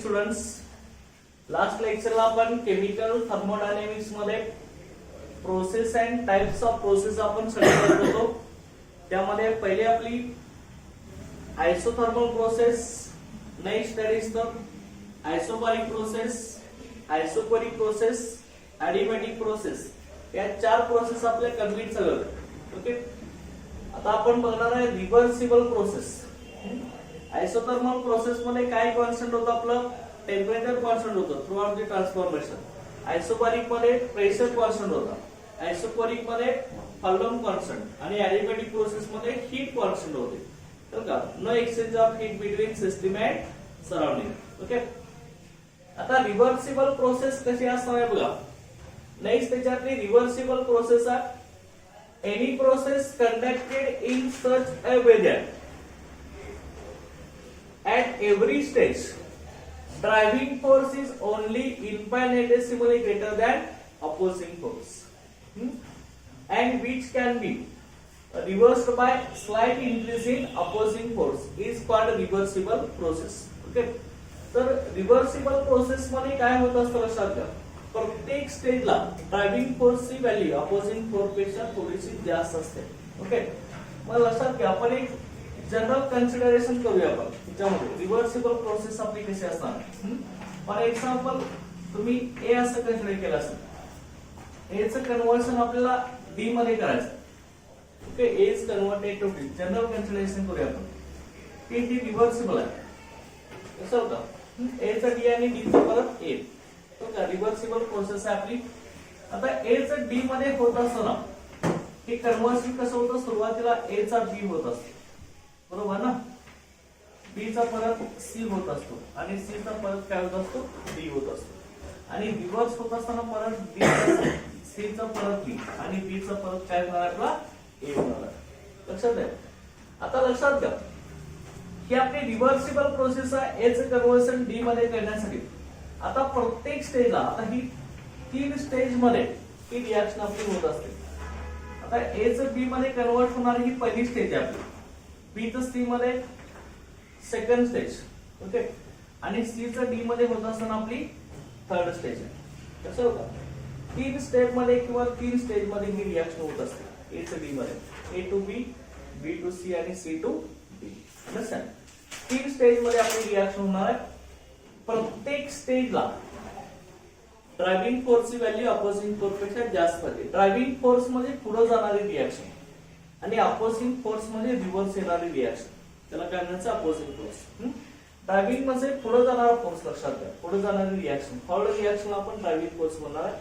Students, last लेक्चरला आपण chemical thermodynamics मध्ये process and types of process आपण स्टडी करत होतो. त्यामध्ये पहिली आपली isothermal process, next studies the isobaric process, isochoric process, adiabatic process. या चार प्रोसेस आपल्या कंप्लीट झाल्या. ओके, आता आपण बघणार आहे रिव्हर्सिबल प्रोसेस. आयसोथर्मल प्रोसेस मध्ये काय कॉन्स्टंट होतं? आपलं टेम्परेचर कॉन्स्टंट होतं throughout the transformation. Isobaric मध्ये प्रेशर कॉन्स्टंट होता, आयसोकोरिक मध्ये व्हॉल्यूम कॉन्स्टंट आणि ॲडिमॅटिक प्रोसेस मध्ये हीट कॉन्स्टंट होते. तर का no exchange of heat between system and surrounding. Okay, आता रिव्हर्सिबल प्रोसेस कशी असणार आहे बघा. नेक्स्ट त्याच्यातली रिव्हर्सिबल प्रोसेस आहे any process conducted in such a way that at every stage driving force is only infinitesimally greater than opposing force, and which can be reversed by slight increase in opposing force is called reversible process. Okay, तर reversible process मध्ये काय होत असतं लक्षात घ्या. प्रत्येक स्टेजला driving फोर्सची व्हॅल्यू अपोजिंग फोर्स पेक्षा थोडीशी जास्त असते. ओके, मग लक्षात घ्या आपण एक जनरल कन्सिडरेशन करूया. आपण त्याच्यामध्ये रिव्हर्सिबल प्रोसेस आपली कशी असणार. फॉर एक्झाम्पल तुम्ही ए असं कन्सिडर केलं असेल, ए चं कन्व्हर्शन आपल्याला डी मध्ये करायचं. Okay, A is converted to D. General consideration करूया आपण की डी रिव्हर्सिबल आहे. कसं होतं, ए चं डी आणि डी चं परत ए. तर रिव्हर्सिबल प्रोसेस आहे आपली. आता ए चं डी मध्ये होत असतं ना, हे कन्व्हर्शन कसं होतं, सुरुवातीला ए चा बी होत असतो, बरोबर ना. बी चा परत सी होत असतो आणि सी चा परत काय होत असतो, डी होत असतो. आणि रिव्हर्स होत असताना परत बी सी चा परत बी आणि बी चा परत काय होणार आपला ए होणार. लक्षात आहे. आता लक्षात घ्या ही आपली रिव्हर्सिबल प्रोसेस आहे ए चं कन्व्हर्सन डी मध्ये करण्यासाठी. आता प्रत्येक स्टेजला, आता ही 3 स्टेज मध्ये ही रिएक्शन आपली होत असते. आता ए चं बी मध्ये कन्वर्ट होणारी ही पहिली स्टेज आहे आपली, बी चं सी मध्ये सेकंड स्टेज. ओके, आणि सी चं डी मध्ये होत असताना आपली थर्ड स्टेज आहे. कसं होतं, 3 स्टेप मध्ये किंवा 3 स्टेज मध्ये ही रिएक्शन होत असते. ए चं डी मध्ये, A to B, B to C आणि C to D. Understand, 3 stage मध्ये आपली रिएक्शन होणार आहे. प्रत्येक स्टेजला ड्रायव्हिंग फोर्सची व्हॅल्यू अपोजिंग फोर्स पेक्षा जास्त पाहिजे. ड्रायव्हिंग फोर्स म्हणजे पुढे जाणारी रिएक्शन आणि अपोजिंग फोर्स म्हणजे रिव्हर्स येणारी रिएक्शन. त्याला काय म्हणायचं, अपोजिंग फोर्स. ड्रायव्हिंग म्हणजे पुढे जाणारा फोर्स. लक्षात घ्या, पुढे जाणारी रिएक्शन, फॉरवर्ड रिएक्शनला आपण ड्रायव्हिंग फोर्स म्हणणार आहे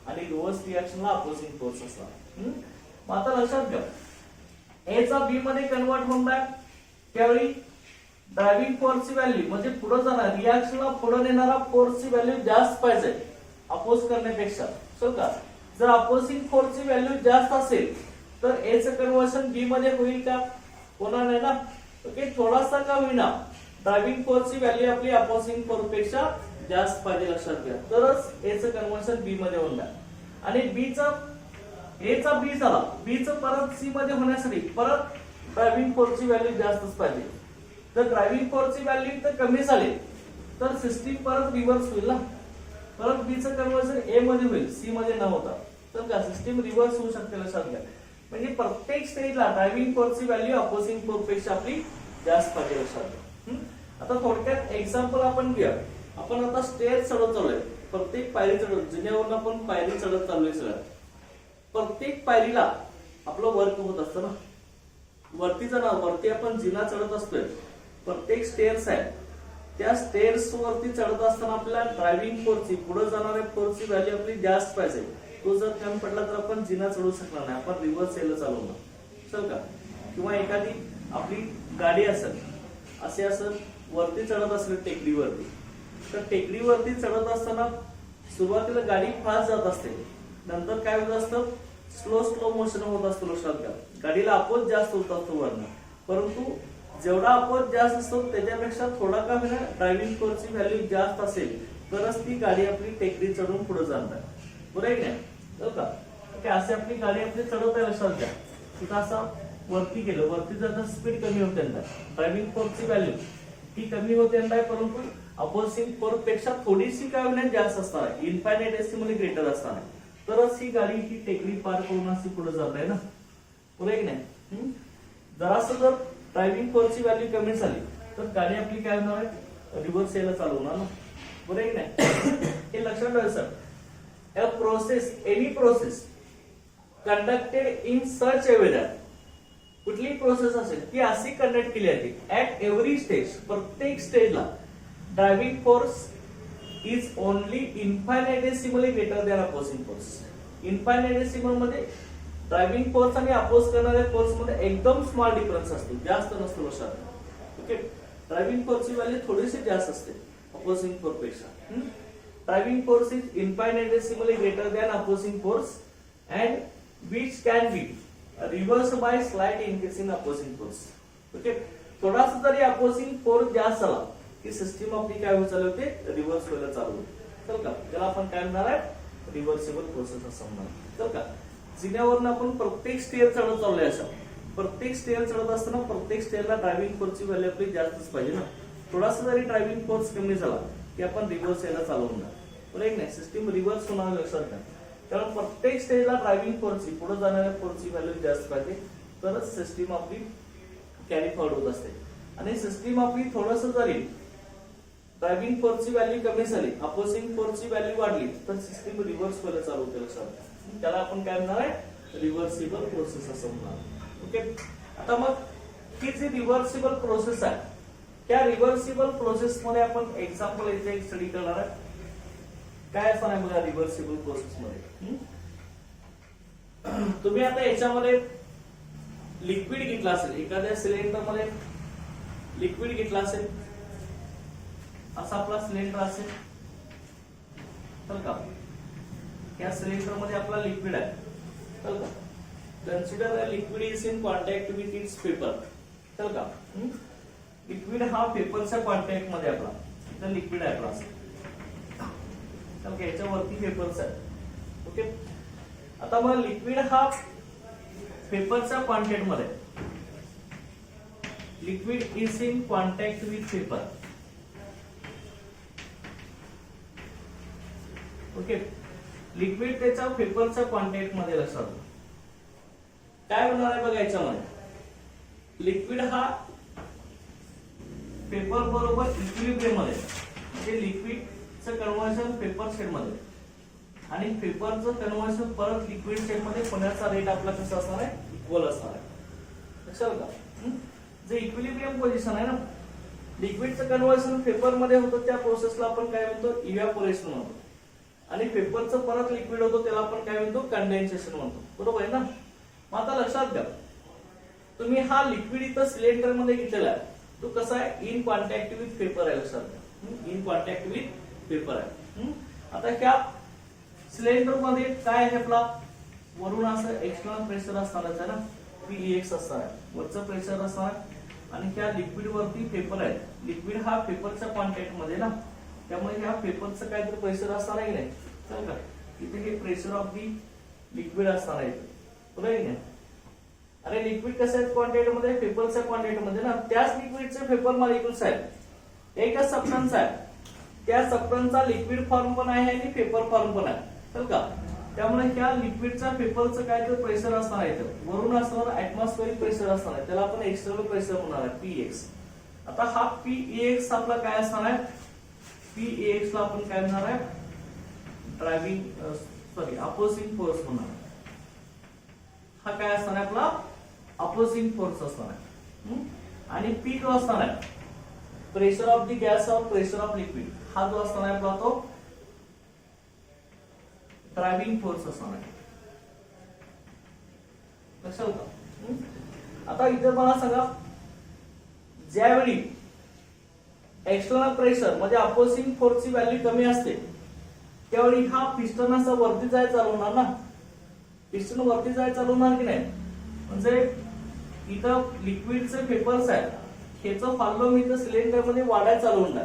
आणि रिव्हर्स रिएक्शनला अपोजिंग फोर्स असणार. मग आता लक्षात घ्या ए चा बी मध्ये कन्वर्ट होणार, त्यावेळी ड्रायव्हिंग फोर्सची व्हॅल्यू म्हणजे पुढे जाणार रिएक्शनला पुढे नेणारा फोर्सची व्हॅल्यू जास्त पाहिजे अपोज करण्यापेक्षा. सो का जर अपोजिंग फोर्सची व्हॅल्यू जास्त असेल तर ए चं कन्व्हर्सन बी मध्ये होईल का, होणार नाही ना. ओके, थोडासा का होईना ड्रायव्हिंग फोर्सची व्हॅल्यू आपली अपोजिंग फोर्स पेक्षा जास्त पाहिजे. लक्षात घ्या, तरच ए चं कन्व्हर्सन बी मध्ये होणार. आणि बी चा ए चा बी झाला, बी चं परत सी मध्ये होण्यासाठी परत ड्रायव्हिंग फोर्सची व्हॅल्यू जास्तच पाहिजे. जर ड्रायव्हिंग फोर्सची व्हॅल्यू तर कमी झाली तर सिस्टीम परत रिव्हर्स होईल ना. परत बी चं कन्व्हर्सन ए मध्ये होईल, सी मध्ये न होता. तर का सिस्टीम रिव्हर्स होऊ शकते. लक्षात घ्या, म्हणजे प्रत्येक स्टेजला ड्रायव्हिंग फोर्सची व्हॅल्यू अपोजिंग फोर्स पेक्षा आपली जास्त पाहिजे. लक्षात घ्या. आता थोडक्यात एक्झाम्पल आपण घेऊया. आपण आता स्टेअर चढत चाललोय, प्रत्येक पायरी चढत, जिन्यावरून आपण पायरी चढत चाललोय सगळं. प्रत्येक पायरीला आपलं वर्क होत असतं ना. वरतीचा ना, वरती आपण जिना चढत असतोय, प्रत्येक स्टेअर्स आहे, त्या स्टेअर्स वरती चढत असताना आपल्याला ड्रायव्हिंग फोर्सची, पुढे जाणाऱ्या फोर्सची व्हॅल्यू आपली जास्त पाहिजे. तो जर कमी पडला तर आपण जिना चढू शकणार नाही, आपण रिव्हर्स यायला चालवणार. चल का, किंवा एखादी आपली गाडी असेल, असे असं वरती चढत असेल टेकडीवरती, तर टेकडीवरती चढत असताना सुरुवातीला गाडी फास्ट जात असते, नंतर काय होत असतं, स्लो मोशन होत असतो. लक्षात घ्या, गाडीला अपोज जास्त होत असतो वरनं, परंतु जेवढा अपोज जास्त असतो त्याच्यापेक्षा थोडा का होईना ड्रायव्हिंग फोर्सची व्हॅल्यू जास्त असेल तरच ती गाडी आपली टेकडी चढून पुढे जाणार. बरोबर आहे का. असे आपली गाडी आपली चढवत आहे. लक्षात घ्या, तिथं असं वरती गेलं, वरती जर स्पीड कमी होते ड्रायव्हिंग फोर्सची व्हॅल्यू ही कमी होते नाही, परंतु अपोजिंग फोर्स पेक्षा थोडीशी काय होणार जास्त असणार आहे, इन्फायनाइटेसिमली ग्रेटर असणार आहे. तरच ही गाडी ही टेकडी पार करून अशी पुढे जात आहे ना, बरोबर की नाही. जरासं जर ड्रायव्हिंग फोर्सची व्हॅल्यू कमी झाली तर गाडी आपली काय होणार आहे, रिव्हर्स यायला चालू होणार ना, बरोबर की नाही. हे लक्षात ठेवा sir. A process, any process conducted in such a way that कुठली प्रोसेस असेल ती अशी कंडक्ट केली जाते ऍट एव्हरी स्टेज, प्रत्येक स्टेजला driving force is only infinitesimally greater than opposing force. Infinitesimal मध्ये ड्रायव्हिंग फोर्स आणि अपोज करणाऱ्या फोर्स मध्ये एकदम स्मॉल डिफरन्स असतो, जास्त नसतो लक्षात. ओके, ड्रायव्हिंग फोर्सची व्हॅल्यू थोडीशी जास्त असते अपोजिंग फोर्स पेक्षा. Driving force is infinitesimally greater than opposing force and which can be reverse by slight increase in opposing force. Okay, थोडासा जरी अपोजिंग फोर्स जास्त झाला की सिस्टीम आपली काय होत चालू होते, रिव्हर्स व्हायला चालू होते. चल का, त्याला आपण काय म्हणणार आहे, रिव्हर्सिबल प्रोसेस असं म्हणणार. चल का, जिन्यावरनं आपण प्रत्येक स्टेअर चढत चाललोय, अशा प्रत्येक स्टेअर चढत असताना प्रत्येक स्टेअरला ड्रायव्हिंग फोर्सची व्हॅल्यू आपली जास्तच पाहिजे ना. थोडासा जरी ड्रायव्हिंग फोर्स कमी झाला की आपण रिव्हर्स यायला चालू होणार, बरोबर नाही, सिस्टीम रिव्हर्स होणार लक्षात घ्या. कारण प्रत्येक स्टेजला ड्रायव्हिंग फोर्सची, पुढे जाणाऱ्या फोर्सची व्हॅल्यू जास्त पाहिजे, तरच सिस्टीम आपली कॅरी फॉरवर्ड होत असते. आणि सिस्टीम आपली थोडस जरी ड्रायव्हिंग फोर्सची व्हॅल्यू कमी झाली, अपोजिंग फोर्सची व्हॅल्यू वाढली, तर सिस्टीम रिव्हर्स व्हायला चालू होते लक्षात घ्या. त्याला आपण काय म्हणणार आहे, रिव्हर्सिबल प्रोसेस असं म्हणणार. ओके, आता मग ही जी रिव्हर्सिबल प्रोसेस आहे, त्या रिव्हर्सिबल प्रोसेस मध्ये आपण एक्झाम्पल इथे एक स्टडी करणार आहे. काय असणार आहे बघा रिव्हर्सिबल प्रोसेस मध्ये. तुम्ही आता याच्यामध्ये लिक्विड घेतला असेल, एखाद्या सिलेंडर मध्ये लिक्विड घेतला असेल, असा आपला सिलेंडर असेल, तर का या सिलेंडर मध्ये आपला लिक्विड आहे, तर का consider a liquid is in contact with its paper. तर का लिक्विड हा पेपरच्या कॉन्टॅक्ट मध्ये आपला, तर लिक्विड आहे आपला, तर याच्यावरती पेपर्स आहे. ओके, आता मग लिक्विड हा पेपरच्या कॉन्टॅक्ट मध्ये, liquid is in contact with paper. Okay, liquid त्याच्या पेपरच्या कॉन्टॅक्ट मध्ये लक्षात काय होणार आहे बघा. याच्यामध्ये लिक्विड हा पेपर बरोबर इक्विलिब्रियम मध्ये, म्हणजे लिक्विडचं कन्व्हर्शन पेपर शेड मध्ये आणि पेपरचं कन्व्हर्शन परत लिक्विड शेड मध्ये होण्याचा रेट आपला कसा असणार आहे, इक्वल असणार आहे. लक्षात का, जे इक्विलिब्रियम पोझिशन आहे ना, लिक्विडचं कन्व्हर्शन पेपर मध्ये होतं, त्या प्रोसेसला आपण काय म्हणतो, इव्हॅपोरेशन म्हणतो. आणि पेपरचं परत लिक्विड होतो त्याला आपण काय म्हणतो, कंडेन्सेशन म्हणतो, बरोबर आहे ना. मग आता लक्षात घ्या, तुम्ही हा लिक्विड इथं सिलेंडर मध्ये घेतलेला आहे, तो कसा आहे, इन कॉन्टॅक्ट विथ पेपर आहे. लक्षात घ्या, इन कॉन्टॅक्ट विथ पेपर आहे. आता ह्या सिलेंडर मध्ये काय आहे आपला, वरून असं एक्सटर्नल प्रेशर असणारच आहे ना, Pex असणार आहे, वरचं प्रेशर असणार, आणि ह्या लिक्विड वरती पेपर आहे. लिक्विड हा पेपरच्या कॉन्टॅक्ट मध्ये ना, त्यामुळे ह्या पेपरचं काहीतरी प्रेशर असणार आहे की नाही. चल का, इथे हे प्रेशर ऑफ दी लिक्विड असणार आहे, बरोबर आहे की नाही. अरे लिक्विड कसं आहे क्वांटिटी मध्ये, पेपरच्या क्वांटिटी मध्ये ना, त्याच लिक्विडचे पेपर मॉलिक्युल्स आहेत, एकच सबस्टन्स आहे, त्या सबस्टन्सचा लिक्विड फॉर्म पण आहे आणि पेपर फॉर्म पण आहे. चल का, त्यामुळे ह्या लिक्विडच्या पेपरचं काय तर प्रेशर असणार आहे, वरून असणार ऍटमॉस्फेरिक प्रेशर असणार आहे, त्याला आपण एक्सटर्नल प्रेशर म्हणणार आहे, Px. आता हा Px आपला काय असणार आहे, Px ला आपण काय म्हणणार आहे, अपोजिंग फोर्स म्हणणार. हा काय असणार आहे आपला, अपोजिंग फोर्स असणार आहे. आणि P जो असणार आहे, प्रेशर ऑफ द गॅस और प्रेशर ऑफ लिक्विड, हा जो असणार आहे आपला तो ड्रायव्हिंग फोर्स असणार आहे. लक्षात का. आता इथे मला सांगा, ज्यावेळी एक्सटर्नल प्रेशर म्हणजे अपोजिंग फोर्सची व्हॅल्यू कमी असते, त्यावेळी हा पिस्टन असा वरती जायला चालू होणार ना, पिस्टन वरती जायला चालू होणार की नाही. म्हणजे इथं लिक्विडचे पेपर्स आहेत, ह्याचं फॉल्लोम इथं सिलेंडर मध्ये वाढायला चालू होणार,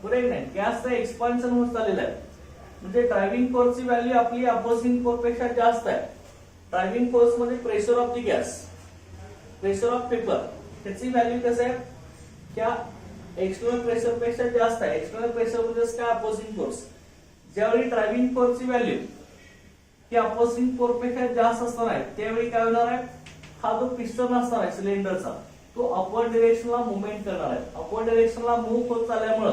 बरोबर आहे की नाही. गॅसचं एक्सपान्शन होत चाललेलं आहे, म्हणजे ड्रायव्हिंग फोर्सची व्हॅल्यू आपली अपोजिंग फोर्स पेक्षा जास्त आहे. ड्रायव्हिंग फोर्स मध्ये pressure of the gas, pressure of paper, त्याची व्हॅल्यू कसं आहे, त्या एक्सटर्नल प्रेशर पेक्षा जास्त आहे. एक्सटर्नल प्रेशर म्हणजे काय? Opposing force. ज्यावेळी ड्रायव्हिंग फोर्सची व्हॅल्यू ही अपोजिंग फोर्स पेक्षा जास्त असणार आहे त्यावेळी काय होणार आहे? हा जो पिस्टन असणार आहे सिलेंडरचा तो अपवर्ड डिरेक्शनला मुवमेंट करणार आहे. अपवर्ड डिरेक्शनला मूव्ह होत चालल्यामुळे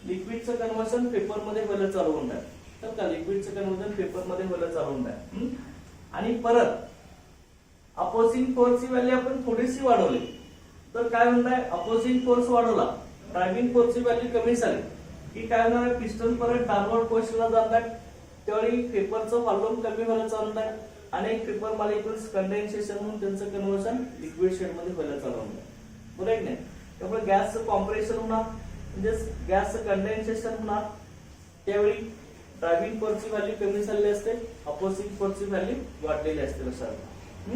लिक्विडचं कन्व्हर्शन पेपर मध्ये व्हायला चालू होणार. तर का लिक्विडचं कन्व्हर्शन पेपर मध्ये व्हायला चालू होणार. आणि परत अपोजिंग फोर्सची व्हॅल्यू आपण थोडीशी वाढवली तर काय होणार आहे? अपोजिंग फोर्स वाढवला, ड्रायव्हिंग फोर्सची व्हॅल्यू कमी झाली की काय होणार आहे? पिस्टन परत डाउनवर्ड पोझिशनला जातात. त्यावेळी पेपरचं व्हॉल्यूम कमी व्हायला चालू होणार. अनेक पेपर मॉलिक्युल्स कंडेन्सेशन होऊन त्यांचं कन्व्हर्शन लिक्विड शेड मध्ये व्हायला चालू होणार. बरोबर आहे की नाही? त्यामुळे गॅसचं कॉम्प्रेशन होणार म्हणजे गॅसचं कंडेन्सेशन होणार. त्यावेळी ड्रायव्हिंग फोर्सची व्हॅल्यू कमी झालेली असते, अपोजिंग फोर्सची व्हॅल्यू वाढलेली असते. लक्षात.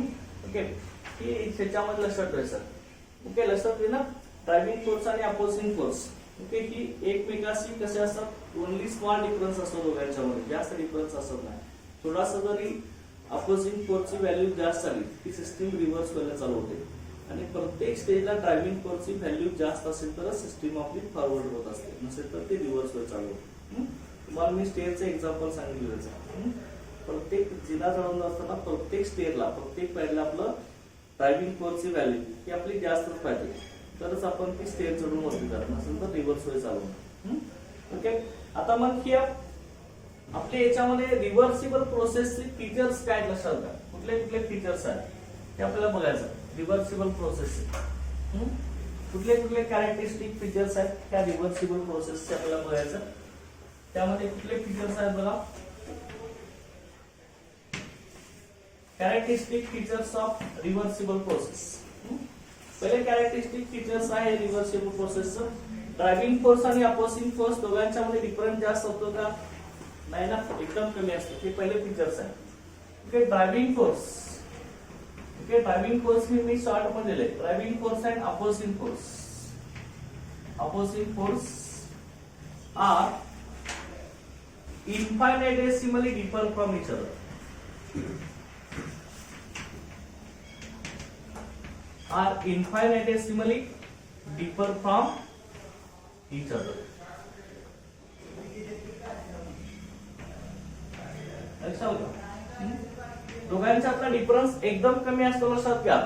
ओके, ही त्याच्यामध्ये लक्षात ठेवायचं. ओके, लक्षात घे ना. ड्रायव्हिंग फोर्स आणि अपोजिंग फोर्स ओके ही एकमेकाशी कसे असतात? ओनली स्मॉल डिफरन्स असतो दोघांच्यामध्ये, जास्त डिफरन्स असत नाही. थोडासा जरी अपोजिंग फोर्सची व्हॅल्यू जास्त झाली की सिस्टीम रिव्हर्स व्हायला चालू होते. आणि प्रत्येक स्टेजला ड्रायव्हिंग फोर्सची व्हॅल्यू जास्त असेल तर सिस्टीम आपली फॉरवर्ड होत असते, नसेल तर ते रिव्हर्स व्हायला चालू होते. तुम्हाला मी स्टेजचं एक्झाम्पल सांगितलं. प्रत्येक जिना चढवून असताना प्रत्येक स्टेजला प्रत्येक पॅडला आपलं ड्रायव्हिंग फोर्सची व्हॅल्यू ही आपली जास्तच पाहिजे, तरच आपण ती स्टेज चढून वरती जात, नसेल तर रिव्हर्स व्हायला चालू होतं. ओके, आता मग ही आपल्या याच्यामध्ये रिव्हर्सिबल प्रोसेसचे फीचर्स काय लक्षात घ्या. कुठले कुठले फीचर्स आहेत ते आपल्याला बघायचं. रिव्हर्सिबल प्रोसेसचे कुठले कुठले कॅरेक्टरिस्टिक फीचर्स आहेत त्या रिव्हर्सिबल प्रोसेसचे आपल्याला बघायचं. त्यामध्ये कुठले फीचर्स आहेत बघा. Characteristic features of reversible process. पहिले कॅरेक्टरिस्टिक फीचर्स आहे रिव्हर्सिबल प्रोसेसचं. ड्रायव्हिंग फोर्स आणि अपोजिंग फोर्स दोघांच्यामध्ये डिफरन्स जास्त होतो का? नाही ना, एकदम कमी असतो. हे पहिले फीचर्स आहे. Okay, driving force. Okay, driving force मी शॉर्ट मध्ये लिहिले. Driving force and opposing force. Opposing force are infinitesimally differ from each other. Are infinitesimally differ from each other. लक्षात घ्या. दोघांच्यातला डिफरन्स एकदम कमी असतो. लक्षात घ्या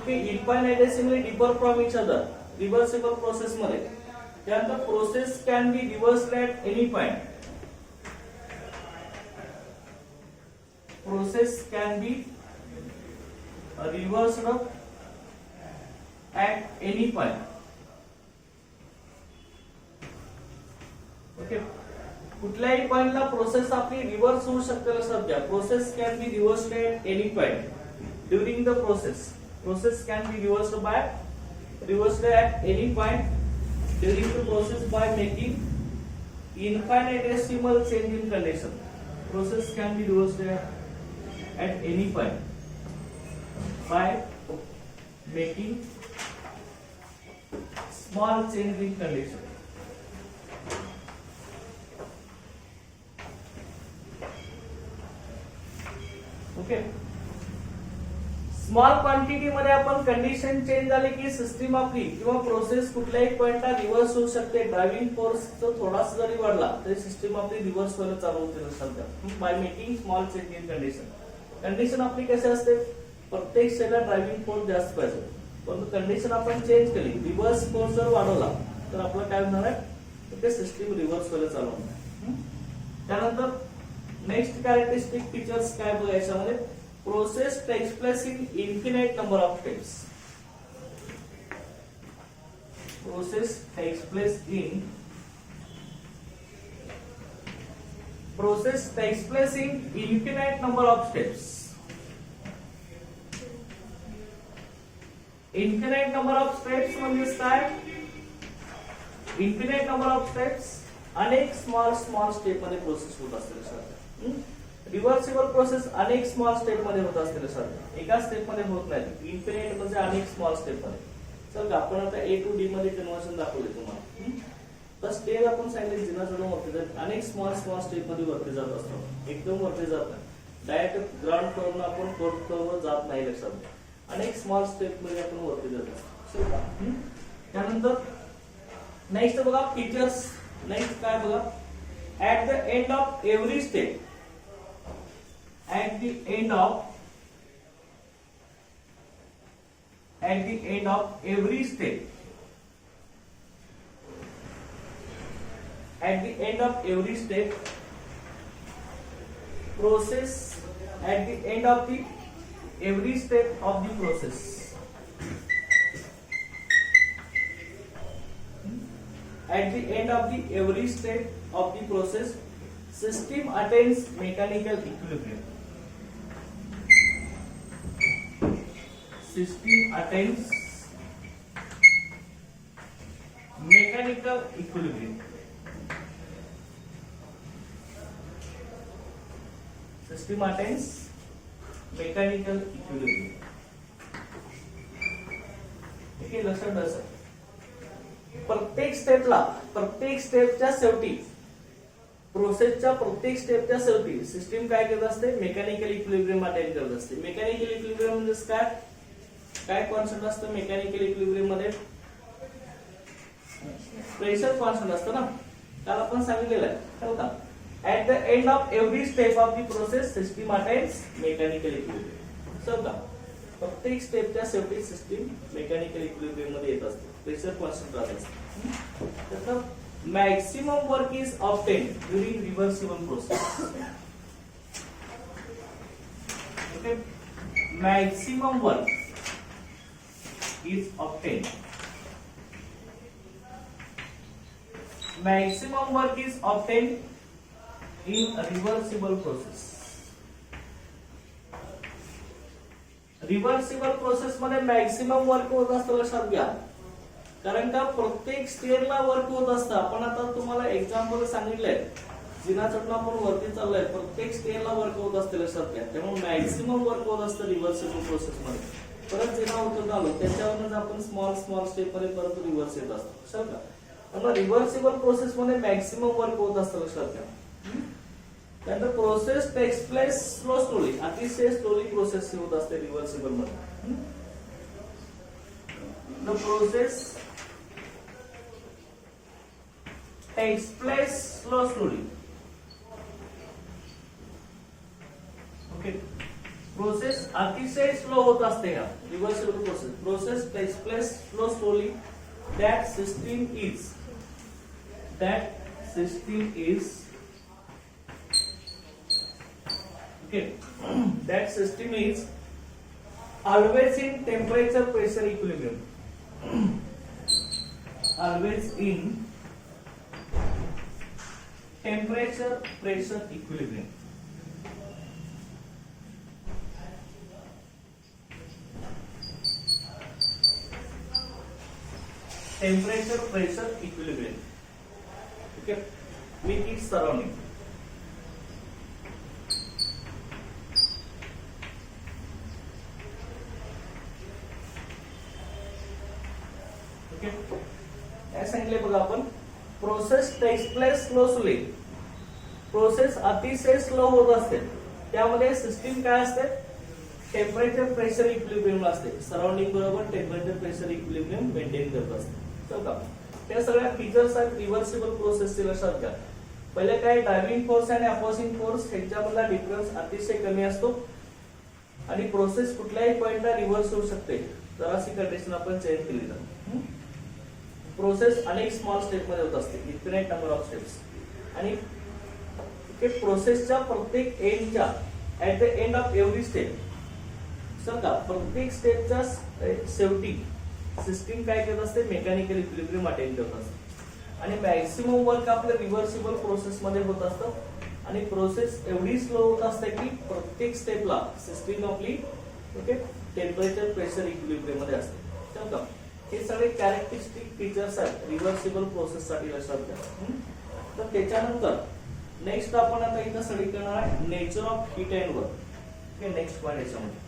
की infinitesimally differ from each other reversible process मध्ये. त्यानंतर process can be रिव्हर्स्ड at any point. Process can be reversed at any point. Okay. कुठल्याही पॉइंटला प्रोसेस आपली रिव्हर्स होऊ शकते. लक्षात घ्या. Process can be रिव्हर्स्ड at any point during the process. Process can be रिव्हर्स्ड at any point during the process by making infinitesimal change in condition. Process can be reversed at any point by making small change in condition. Okay, small quantity मध्ये आपण condition change झाली की system आपली किंवा process कुठल्याही पॉइंटला reverse होऊ शकते. ड्रायव्हिंग फोर्स थोडासा जरी वाढला तरी सिस्टीम आपली रिव्हर्स व्हायला चालू होते. लक्षात by making small change in condition. Condition आपली कशी असते? प्रत्येक स्टेजला ड्रायव्हिंग फोर्स जास्त पाहिजे, परंतु कंडिशन आपण चेंज केली, रिव्हर्स फोर्स जर वाढवला तर आपलं काय होणार आहे? ते सिस्टीम रिव्हर्स व्हायला चालू होणार. त्यानंतर नेक्स्ट कॅरेक्टरिस्टिक फीचर्स काय बघा याच्यामध्ये. Process takes place in infinite number of steps. Process takes place in infinite number of steps. Infinite number of steps म्हणजे काय? Infinite number of steps अनेक स्मॉल स्टेप मध्ये प्रोसेस होत असते. रिव्हर्सिबल प्रोसेस अनेक स्मॉल स्टेप मध्ये होत असते. सर एका स्टेप मध्ये होत नाही. इन्फिनिट म्हणजे अनेक स्मॉल स्टेप मध्ये. सर आपण आता A to D मध्ये कन्व्हर्शन दाखवले तुम्हाला. तर स्टेज आपण सांगितले जिना चढून वरती जात, अनेक स्मॉल स्टेप मध्ये वरती जात असतो. एकदम वरती जात नाही. डायरेक्ट ग्राउंड फ्लोअर आपण फोर्थ फ्लोअर जात नाही. लक्षात अनेक स्मॉल स्टेप मध्ये आपण वरती जात असतो. त्यानंतर नेक्स्ट बघा फीचर्स. नेक्स्ट काय बघा, at the end of every step, at the end of every step, at the end of every step, process, at the end of the every step of the process, at the end of the every step of the process, system attains mechanical equilibrium. System attains mechanical equilibrium. System attains mechanical equilibrium. ठीक आहे, लक्षात ठेवा. प्रत्येक स्टेपच्या शेवटी, प्रोसेसच्या प्रत्येक स्टेपच्या शेवटी system काय करत असते, मेकॅनिकल इक्विलिब्रियम अटेन करत असते. मेकॅनिकल इक्विलिब्रियम म्हणजे काय कॉन्स्टंट असतं मेकॅनिकल इक्विलिब्रियम मध्ये? प्रेशर कॉन्स्टंट असतं ना, काल आपण सांगितलेलं आहे. कळलं का? At the end of every step of the process system attains mechanical equilibrium. समजा का प्रत्येक स्टेपच्या शेवटी सिस्टीम मेकॅनिकल इक्विलिब्रियम मध्ये येत असते, प्रेशर कॉन्स्टंट राहत असते. तर maximum work is obtained during reversible process. Okay, maximum work is obtained. Maximum work is obtained in a reversible process. Reversible process मध्ये मॅक्सिमम वर्क होत असतं, लक्षात घ्या. कारण का प्रत्येक स्टेअरला वर्क होत असतं. आपण आता तुम्हाला एक्झाम्पल सांगितलंय, जिना चढणं आपण वरती चाललोय, प्रत्येक स्टेअरला वर्क होत असते, लक्षात घ्या. त्यामुळे मॅक्सिमम वर्क होत असतं रिव्हर्सिबल प्रोसेस मध्ये. परत जिना उतरत आलो त्याच्यावरच आपण स्मॉल स्टेप मध्ये परत रिव्हर्स येत असतो, लक्षात घ्या. त्यामुळे रिव्हर्सिबल प्रोसेस मध्ये मॅक्सिमम वर्क होत असतं, लक्षात घ्या. त्यानंतर प्रोसेस टेक्स प्लेस स्लोली, अतिशय स्लोली प्रोसेस होत असते रिव्हर्सिबल मध्ये. The process takes place slowly. Okay, process अतिशय स्लो होत असते का reversible process. Process takes place slowly. That system is okay. That system is always in temperature pressure equilibrium. Always in temperature pressure equilibrium. Temperature pressure equilibrium. Okay, with its surrounding. Okay, काय सांगितले बघा आपण, process takes place slowly. Process अतिशय slow होत असते, त्यामध्ये system काय असते, टेम्परेचर प्रेशर इक्विलिब्रियम असते. सराउंडिंग बरोबर टेम्परेचर प्रेशर इक्विलिब्रियम मेंटेन करत असते. त्या सगळ्या फीचर्स आहेत रिव्हर्सिबल प्रोसेसचे, लक्षात घ्या. पहिले काय, ड्रायव्हिंग फोर्स आणि अपोजिंग फोर्स ह्यांच्यामधला डिफरन्स अतिशय कमी असतो आणि प्रोसेस कुठल्याही पॉइंटला रिव्हर्स होऊ शकते जराशी कंडिशन आपण चेंज केली तर. प्रोसेस अनेक स्मॉल स्टेप मध्ये होत असते, इन्फिनाइट नंबर ऑफ स्टेप्स. आणि प्रोसेसच्या प्रत्येक एंडच्या at the end of every step, समजा प्रत्येक स्टेपच्या शेवटी सिस्टीम काय करत असते, मेकॅनिकल इक्विलिब्रियम अटेन करत असते. आणि मॅक्सिमम वर्क आपल्या रिव्हर्सिबल प्रोसेस मध्ये होत असतं. आणि प्रोसेस एवढी स्लो होत असते की प्रत्येक स्टेपला सिस्टीम आपली ओके टेम्परेचर प्रेशर इक्विलिब्रियम मध्ये असते. समजा हे सगळे कॅरेक्टरिस्टिक फीचर्स आहेत रिव्हर्सिबल प्रोसेस साठी, लक्षात घ्या. तर त्याच्यानंतर नेक्स्ट आपण आता इथं स्टडी करणार आहे nature of heat and work. Okay, next point याच्यामध्ये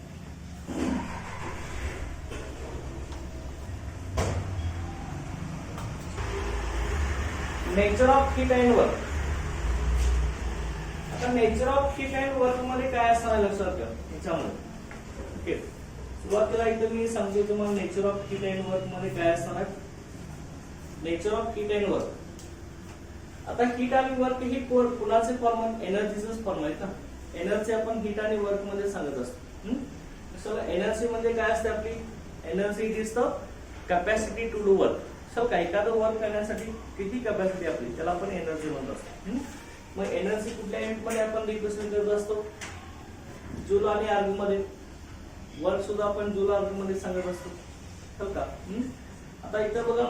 nature of heat and work. आता nature of heat and work मध्ये काय असणार लक्षात घ्या याच्यामध्ये. ओके, सुरुवातीला इथं मी सांगतो तुम्हाला nature of heat and work मध्ये काय असणार आहे. Nature of heat and work. आता हीट आणि वर्क ही कुणाचे फॉर्म आहेत? एनर्जीचेच फॉर्म आहेत ना. एनर्जी आपण हीट आणि वर्क मध्ये सांगत असतो. चला, एनर्जी म्हणजे काय असते आपली? Energy it is the capacity to do work. चल का, एखादं वर्क करण्यासाठी किती कॅपॅसिटी आपली, त्याला आपण एनर्जी म्हणत असतो. मग एनर्जी कुठल्या युनिट मध्ये आपण रिप्रेझेंट करत असतो? जूल आणि आर्ग मध्ये. वर्क सुद्धा आपण जूल आर्ग मध्ये सांगत असतो. चल का. आता इथं बघा,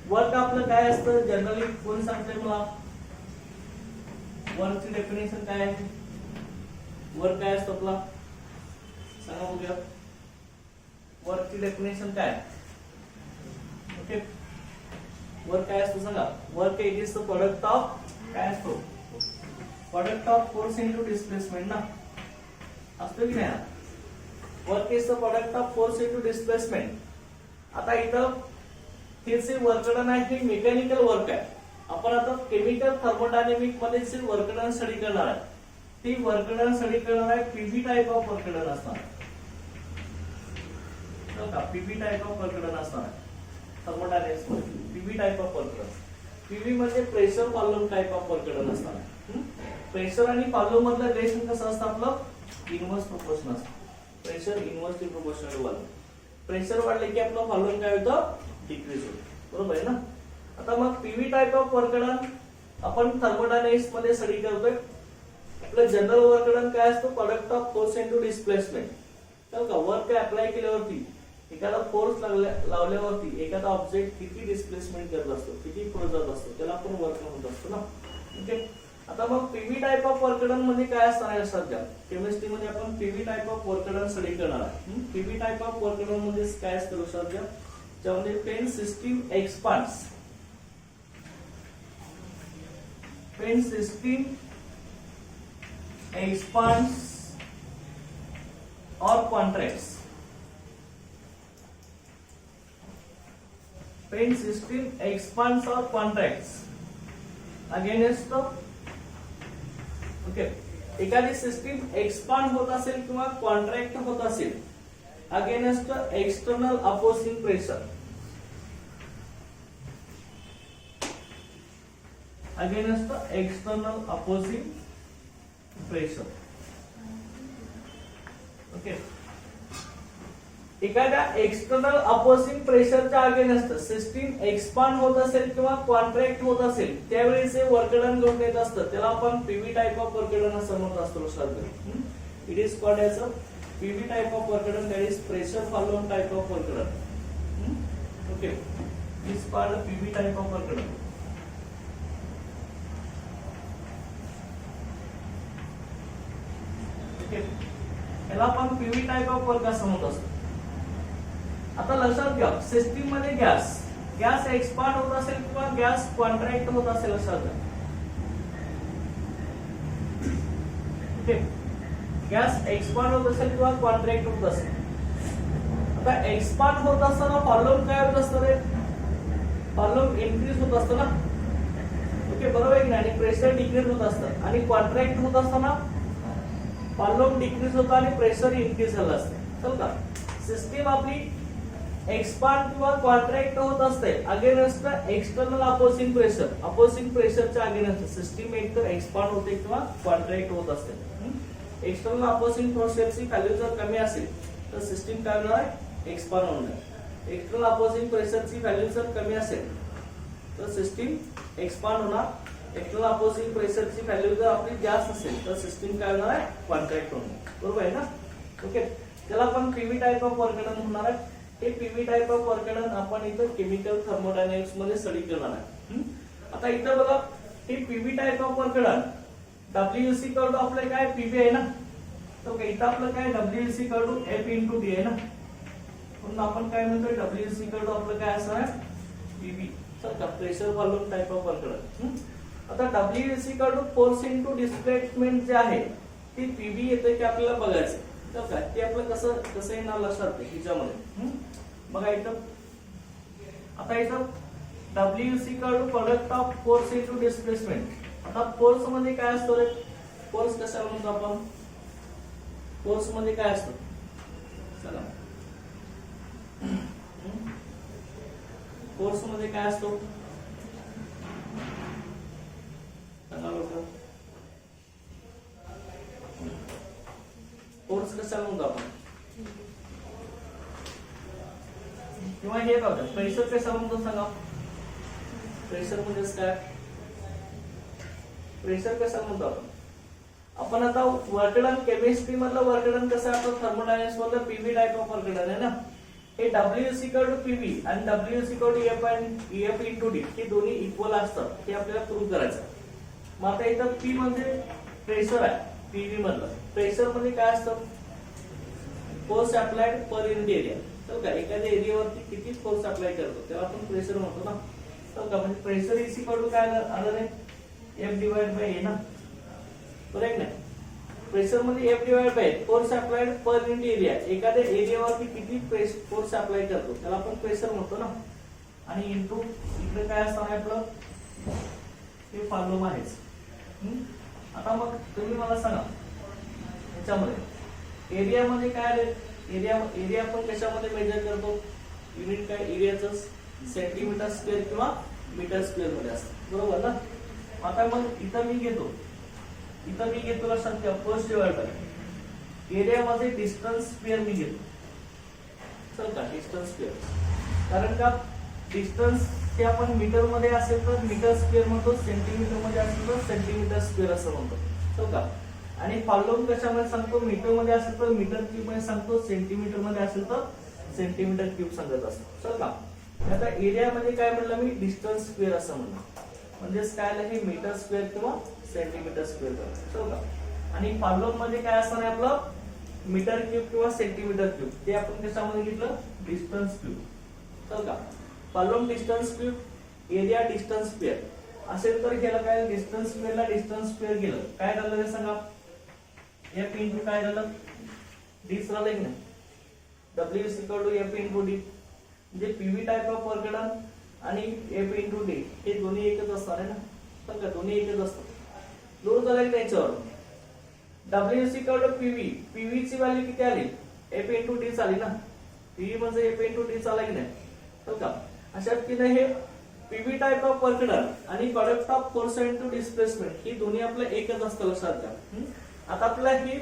वर्क आपलं काय असतं जनरली, कोण सांगते मला? वर्कची डेफिनेशन काय आहे? वर्क काय असतं आपला? सांगा बघूया. वर्कची डेफिनेशन काय? ओके, वर्क काय असतं सांगा? Work it is the product of, काय असतो? Product of force into displacement ना, असतो की नाही? Work is the product of force into displacement. आता इथं हे जे वर्क डन आहे हे मेकॅनिकल वर्क आहे. आपण आता केमिकल थर्मोडायनेमिक मध्ये जे वर्क डन स्टडी करणार आहे, ती वर्क डन स्टडी करणार आहे PB type of work done असणार. PB type of work done असणार थर्मोडायनेमिक्स मध्ये. PB type of work done. PB म्हणजे pressure volume type of work done असणार. प्रेशर आणि वॉल्यूम मधलं रिलेशन कसं असतं आपलं? इनवर्स प्रोपोर्शन असतं. Pressure inversely proportional to volume. Pressure वाढले की आपलं वॉल्यूम काय होतं? डिक्रीज होतं. बरोबर आहे ना. आता मग PV type of work done आपण थर्मोडायनेमिक्स मध्ये स्टडी करतोय. आपलं जनरल वर्क डन काय असतं? Product of force into displacement. तर का वर्क अप्लाय केल्यावरती, एखादा फोर्स लावल्यावरती एखादा ऑब्जेक्ट किती डिस्प्लेसमेंट करत असतो, किती पुढे जात असतो, त्याला आपण वर्क म्हणत असतो ना. ओके. आता मग PV type of work done मध्ये काय असणार आहे? सध्या केमिस्ट्री मध्ये आपण PV type of work done study करणार आहे. PV type of work done मध्ये काय असतं सध्या? ज्यामध्ये पेन सिस्टीम एक्सपांड्स, पेन system expands or contracts. Pen system expands or contracts against, okay, एखादी सिस्टीम एक्सपांड होत असेल किंवा कॉन्ट्रॅक्ट होत असेल against external opposing pressure, against external opposing pressure. Okay. एखाद्या एक्सटर्नल अपोजिंग प्रेशरच्या अगेन्स्ट सिस्टीम एक्सपांड होत असेल किंवा कॉन्ट्रॅक्ट होत असेल, त्यावेळी जे वर्क डन घेऊन येत असतं त्याला आपण PV type of work done असं म्हणत असतो. It is called as a PV type of work done, that is pressure following type of work done. Okay, it is called PV type of work done. याला आपण PV type of work असं म्हणत असतो. आता लक्षात घ्या, system मध्ये gas expand होत असेल किंवा गॅस कॉन्ट्रॅक्ट होत असेल, लक्षात घ्या. ओके, गॅस एक्सपांड होत असेल किंवा कॉन्ट्रॅक्ट होत असेल. आता एक्सपांड होत असताना व्हॉल्यूम काय होत असतं रे? व्हॉल्यूम इन्क्रीज होत असतं ना. ओके, बरोबर आहे की नाही? आणि प्रेशर डिक्रीज होत असतं. आणि कॉन्ट्रॅक्ट होत असताना व्हॉल्यूम डिक्रीज होतं आणि प्रेशर इन्क्रीज झालं असतं. चल का, सिस्टीम आपली एक्सपांड किंवा कॉन्ट्रॅक्ट होत असते against external opposing pressure. Opposing प्रेशरच्या अगेन्स्ट सिस्टीम एकतर एक्सपांड होते किंवा कॉन्ट्रॅक्ट होत असते. एक्सटर्नल अपोजिंग प्रेशरची व्हॅल्यू जर कमी असेल तर सिस्टीम काय होणार आहे? एक्सपांड होणार. एक्सटर्नल अपोजिंग प्रेशरची व्हॅल्यू जर कमी असेल तर सिस्टीम एक्सपांड होणार. एक्सटर्नल अपोजिंग प्रेशरची व्हॅल्यू जर आपली जास्त असेल तर सिस्टीम काय होणार आहे? कॉन्ट्रॅक्ट होणार. बरोबर आहे ना. ओके, त्याला आपण PV type of work done म्हणणार आहे. हे PV type of work done आपण इथं केमिकल थर्मोडायनेमिक्स मध्ये स्टडी करणार आहे. आता इथं बघा, हे PV type of work done WC equal आपलं काय? पीव्ही आहे ना. तर इथं आपलं काय? WC equal F into D आहे ना. म्हणून आपण काय म्हणतोय? डब्ल्यूसी इक्वल आपलं काय असणार आहे? पीव्ही. तर pressure volume type of work done. आता WC equal force into displacement जे आहे ती पीव्ही येते की आपल्याला बघायचं. तर काय ते आपलं कसं येणार लक्षात हिच्यामध्ये बघा. इथं आता इथं WC equal product of force into displacement. आता फोर्स मध्ये काय असतो रे? फोर्स कशाला म्हणतो आपण? फोर्स मध्ये काय असतं? चला, फोर्स मध्ये काय असतो सांगा लवकर. फोर्स कशाला म्हणतो आपण किंवा हे बघा प्रेशर कशाला म्हणतो सांगा. प्रेशर म्हणजेच काय प्रेशर कशाला म्हणतो आपण आता वर्कडन केमिस्ट्री मधलं वर्कडन कसं आहे आपलं थर्मोडायनामिक्स मधलं पीव्ही टाइप ऑफ वर्कडन आहे ना. हे W is equal to PV आणि W is equal to F into D हे दोन्ही इक्वल असतात हे आपल्याला प्रूव्ह करायचं. मग आता इथं P म्हणजे प्रेशर आहे पीव्ही मधलं. प्रेशर म्हणजे काय असतं force applied per unit area. तर का एखाद्या एरियावरती किती फोर्स अप्लाय करतो त्याला आपण प्रेशर म्हणतो ना. तर का म्हणजे प्रेशर इज इक्वल टू काय आलं नाही F डिवाइड बाय ए ना. करेक्ट नाही. प्रेशर मध्ये F divide by force applied per unit area एखाद्या एरियावरती किती फोर्स अप्लाय करतो त्याला आपण प्रेशर म्हणतो ना. आणि इनटू इकडे काय असणार आहे आपलं हे फॉलोम आहेच. आता मग तुम्ही मला सांगा याच्यामध्ये एरिया मध्ये काय एरिया आपण कशामध्ये मेजर करतो युनिट काय एरियाचं सेंटीमीटर स्क्वेअर किंवा मीटर स्क्वेअर मध्ये असतं बरोबर ना. आता मग इथं मी घेतो लक्षात ठेवा फोर्स डिवाइड बाय एरिया मध्ये डिस्टन्स स्क्वेअर मी घेतो. चल का डिस्टन्स स्क्वेअर कारण का डिस्टन्स ते आपण मीटर मध्ये असेल तर मीटर स्क्वेअर म्हणतो सेंटीमीटर मध्ये असेल तर सेंटीमीटर स्क्वेअर असं म्हणतो. चल का आणि फॉलोम कशामध्ये सांगतो मीटर मध्ये असेल तर मीटर क्यूब मध्ये सांगतो सेंटीमीटर मध्ये असेल तर सेंटीमीटर क्यूब सांगत असतो. चल का आता एरिया मध्ये काय म्हणलं मी डिस्टन्स स्क्वेअर असं म्हणलं म्हणजेच काय आलं हे मीटर स्क्वेअर किंवा सेंटीमीटर स्क्वेअर. चल का आणि फॉलोम मध्ये काय असणार आहे आपलं मीटर क्यूब किंवा सेंटीमीटर क्यूब ते आपण कशामध्ये घेतलं डिस्टन्स क्यूब. चल का volume distance cube area distance square असेल तर गेलं काय डिस्टन्स स्क्वेअरला डिस्टन्स स्क्वेअर गेलं काय झालं ते सांगा F इंटू काय झालं डी झालं की नाही. W is equal to F into D म्हणजे पीव्ही टाइप ऑफ वर्कडन आणि F इंटू डी हे दोन्ही एकच असणार आहे ना. तर का दोन्ही एकच असतात. लोड झाला की त्याच्यावर W is equal to PV PV ची व्हॅल्यू किती आली F इंटू डी आली ना. पीव्ही म्हणजे F इंटू डी आला की नाही. तर का अशा पद्धतीने हे पीव्ही टाइप ऑफ वर्कडन आणि product of force into displacement ही दोन्ही आपलं एकच असतं लक्षात घ्या. आता आपल्याला ही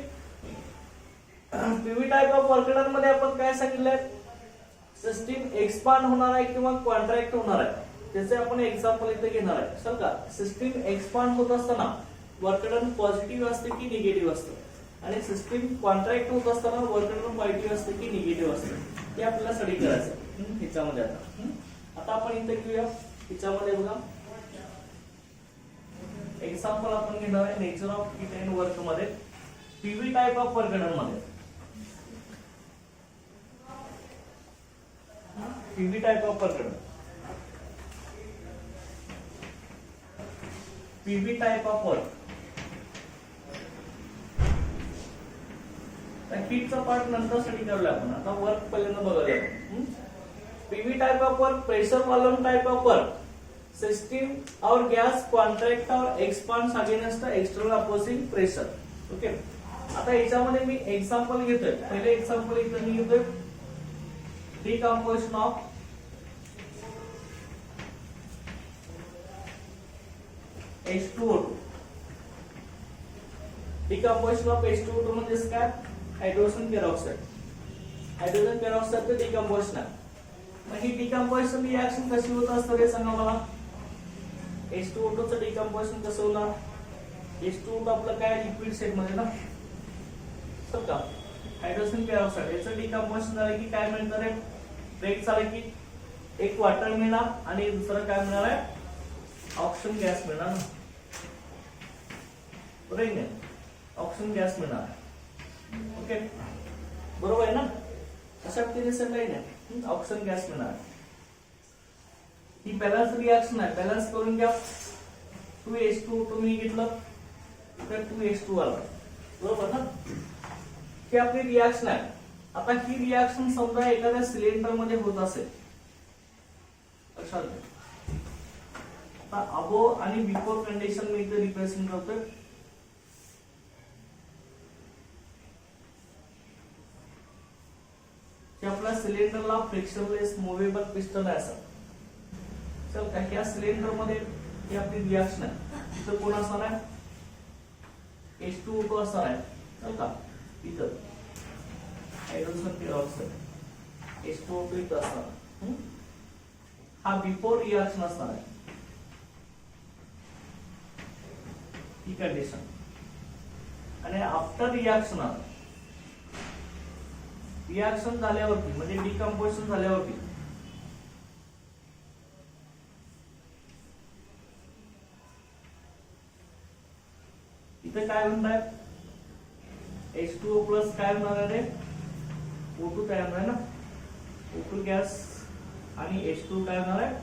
पीव्ही टाइप ऑफ वर्कडन मध्ये आपण काय सांगितलंय सिस्टीम एक्सपांड होणार आहे किंवा कॉन्ट्रॅक्ट होणार आहे त्याचे आपण एक्झाम्पल इथे घेणार आहे. चल का सिस्टीम एक्सपांड होत असताना वर्कडन पॉझिटिव्ह असते की निगेटिव्ह असतं आणि सिस्टीम कॉन्ट्रॅक्ट होत असताना वर्कडन पॉझिटिव्ह असते की निगेटिव्ह असतं ते आपल्याला स्टडी करायचं ह्याच्यामध्ये. आता आपण इथे घेऊया ह्याच्यामध्ये बघा एक्झाम्पल आपण घेणार आहे nature of heat and work मध्ये पीव्ही टाइप ऑफ वर्कडन मध्ये PV type of work done PV type of work हीटचा पार्ट नंतर स्टडी करूया आपण. आता वर्क पहिल्यांदा बघूया. PV type of work pressure volume type of work system or gas contract or expands against external opposing pressure. Okay आता याच्यामध्ये मी example घेतोय. पहिले एक्झाम्पल इथं मी घेतोय decomposition of H2O2. Decomposition of H2O2 म्हणजे काय हायड्रोजन पेरॉक्साइड. हायड्रोजन पेरॉक्साइडचं डिकम्पोजिशन आहे. मग ही डिकम्पोजिशन रिएक्शन कशी होत असतं हे सांगा मला. H2O2 चं डिकम्पोजिशन कसं होणार H2O2 आपलं काय लिक्विड स्टेट मध्ये ना. तर का हायड्रोजन पेरॉक्साइड याचं डिकम्पोजिशन झालं की काय मिळणार आहे ब्रेक झालं की एक वॉटर मिळणार आणि दुसरं काय मिळणार आहे ऑक्सिजन गॅस मिळणार ना. बरोबर आहे ऑक्सिजन गॅस मिळणार. ओके बरोबर आहे ना. अशा पद्धतीने सगळं नाही ऑक्सिजन गॅस मिळणार. ही बॅलन्स रिएक्शन आहे. बॅलन्स करून घ्या 2H2 मी घेतलं तर 2H2 आला बरोबर ना. ही आपली रिएक्शन आहे. आता ही रिएक्शन समजा एखाद्या सिलेंडर मध्ये होत असेल लक्षात घ्या. आता अबो आणि बिफोर कंडिशन मी इथे रिप्रेझेंट करतोय. आपल्या सिलेंडरला फ्रिक्शनलेस मुव्हेबल पिस्टन आहे असं चल का ह्या सिलेंडर मध्ये ही आपली रिएक्शन आहे, इथं कोण असणार आहे, H2O2 असणार आहे. चल का इथं हायड्रोजन पेरॉक्साइड H2O2 इथं असणार. हा बिफोर रिएक्शन असणार आहे ही कंडिशन. आणि आफ्टर रिएक्शन झाल्यावरती म्हणजे डिकम्पोजिशन झाल्यावरती इथे काय होणार आहे, H2O प्लस काय होणार आहे, O2 तयार होणार आहे ना, O2 गॅस आणि H2 काय होणार आहे,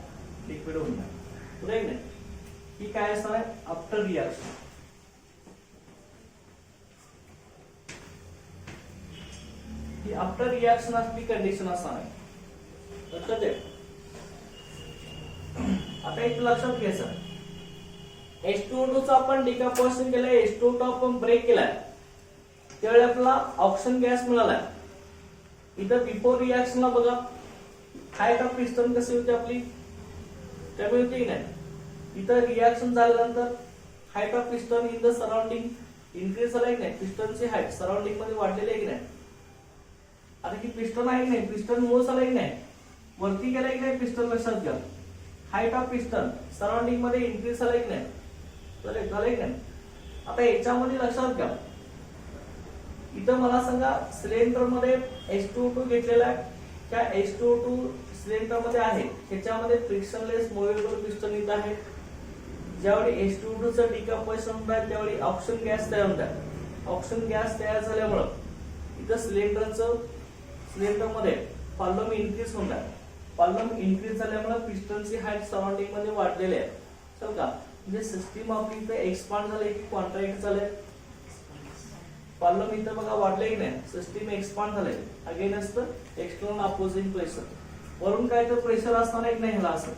लिक्विड होणार आहे. बरोबर नाही, ही काय असणार आहे आफ्टर रिएक्शन. ही आफ्टर रिएक्शन असली कंडिशन असणार आहे. लक्षात आहे. आता एक लक्षात घ्यायचं, H2O2 चा आपण डिकम्पोजिशन केलंय, H2O2 आपण ब्रेक केलाय, त्यावेळी आपल्याला ऑक्सिजन गॅस मिळालाय. इथं बिफोर रिएक्शनला बघा हाईट ऑफ पिस्टन कशी होती आपली, कमी होती की नाही. इथं रिएक्शन झाल्यानंतर height of piston in the surrounding increase झाला की नाही, पिस्टनची हाईट सराउंडिंग मध्ये वाढलेली आहे की नाही. आता ही पिस्टन आहे की नाही, पिस्टन मूळ झाला की नाही, वरती गेला की नाही पिस्टन, लक्षात घ्या. हाईट ऑफ पिस्टन सराउंडिंग मध्ये इन्क्रीज झाला की नाही, झालंय की नाही. आता याच्यामध्ये लक्षात घ्या, इथं मला सांगा सिलेंडर मध्ये H2O2 घेतलेला आहे, त्या H2O2 सिलेंडर मध्ये आहे, त्याच्यामध्ये फ्रिक्शनलेस मूव्हेबल पिस्टन इथं आहे. ज्यावेळी H2O2 चं डिकम्पोजिशन होत आहे त्यावेळी ऑक्सिजन गॅस तयार होत आहे. ऑक्सिजन गॅस तयार झाल्यामुळे इथं सिलेंडर मध्ये व्हॉल्यूम इन्क्रीज होत आहे. व्हॉल्यूम इन्क्रीज झाल्यामुळे पिस्टनची हाईट सराउंडिंग मध्ये वाढलेली आहे. चल का, म्हणजे सिस्टीम आपली इथे एक्सपांड झाले की कॉन्ट्रॅक्ट झाले. व्हॉल्यूम इथं बघा वाढले की नाही, सिस्टीम एक्सपांड झाले अगेन्स्ट एक्सटर्नल अपोजिंग प्रेशर. वरून काय तर प्रेशर असणार एक नाही, ह्याला असं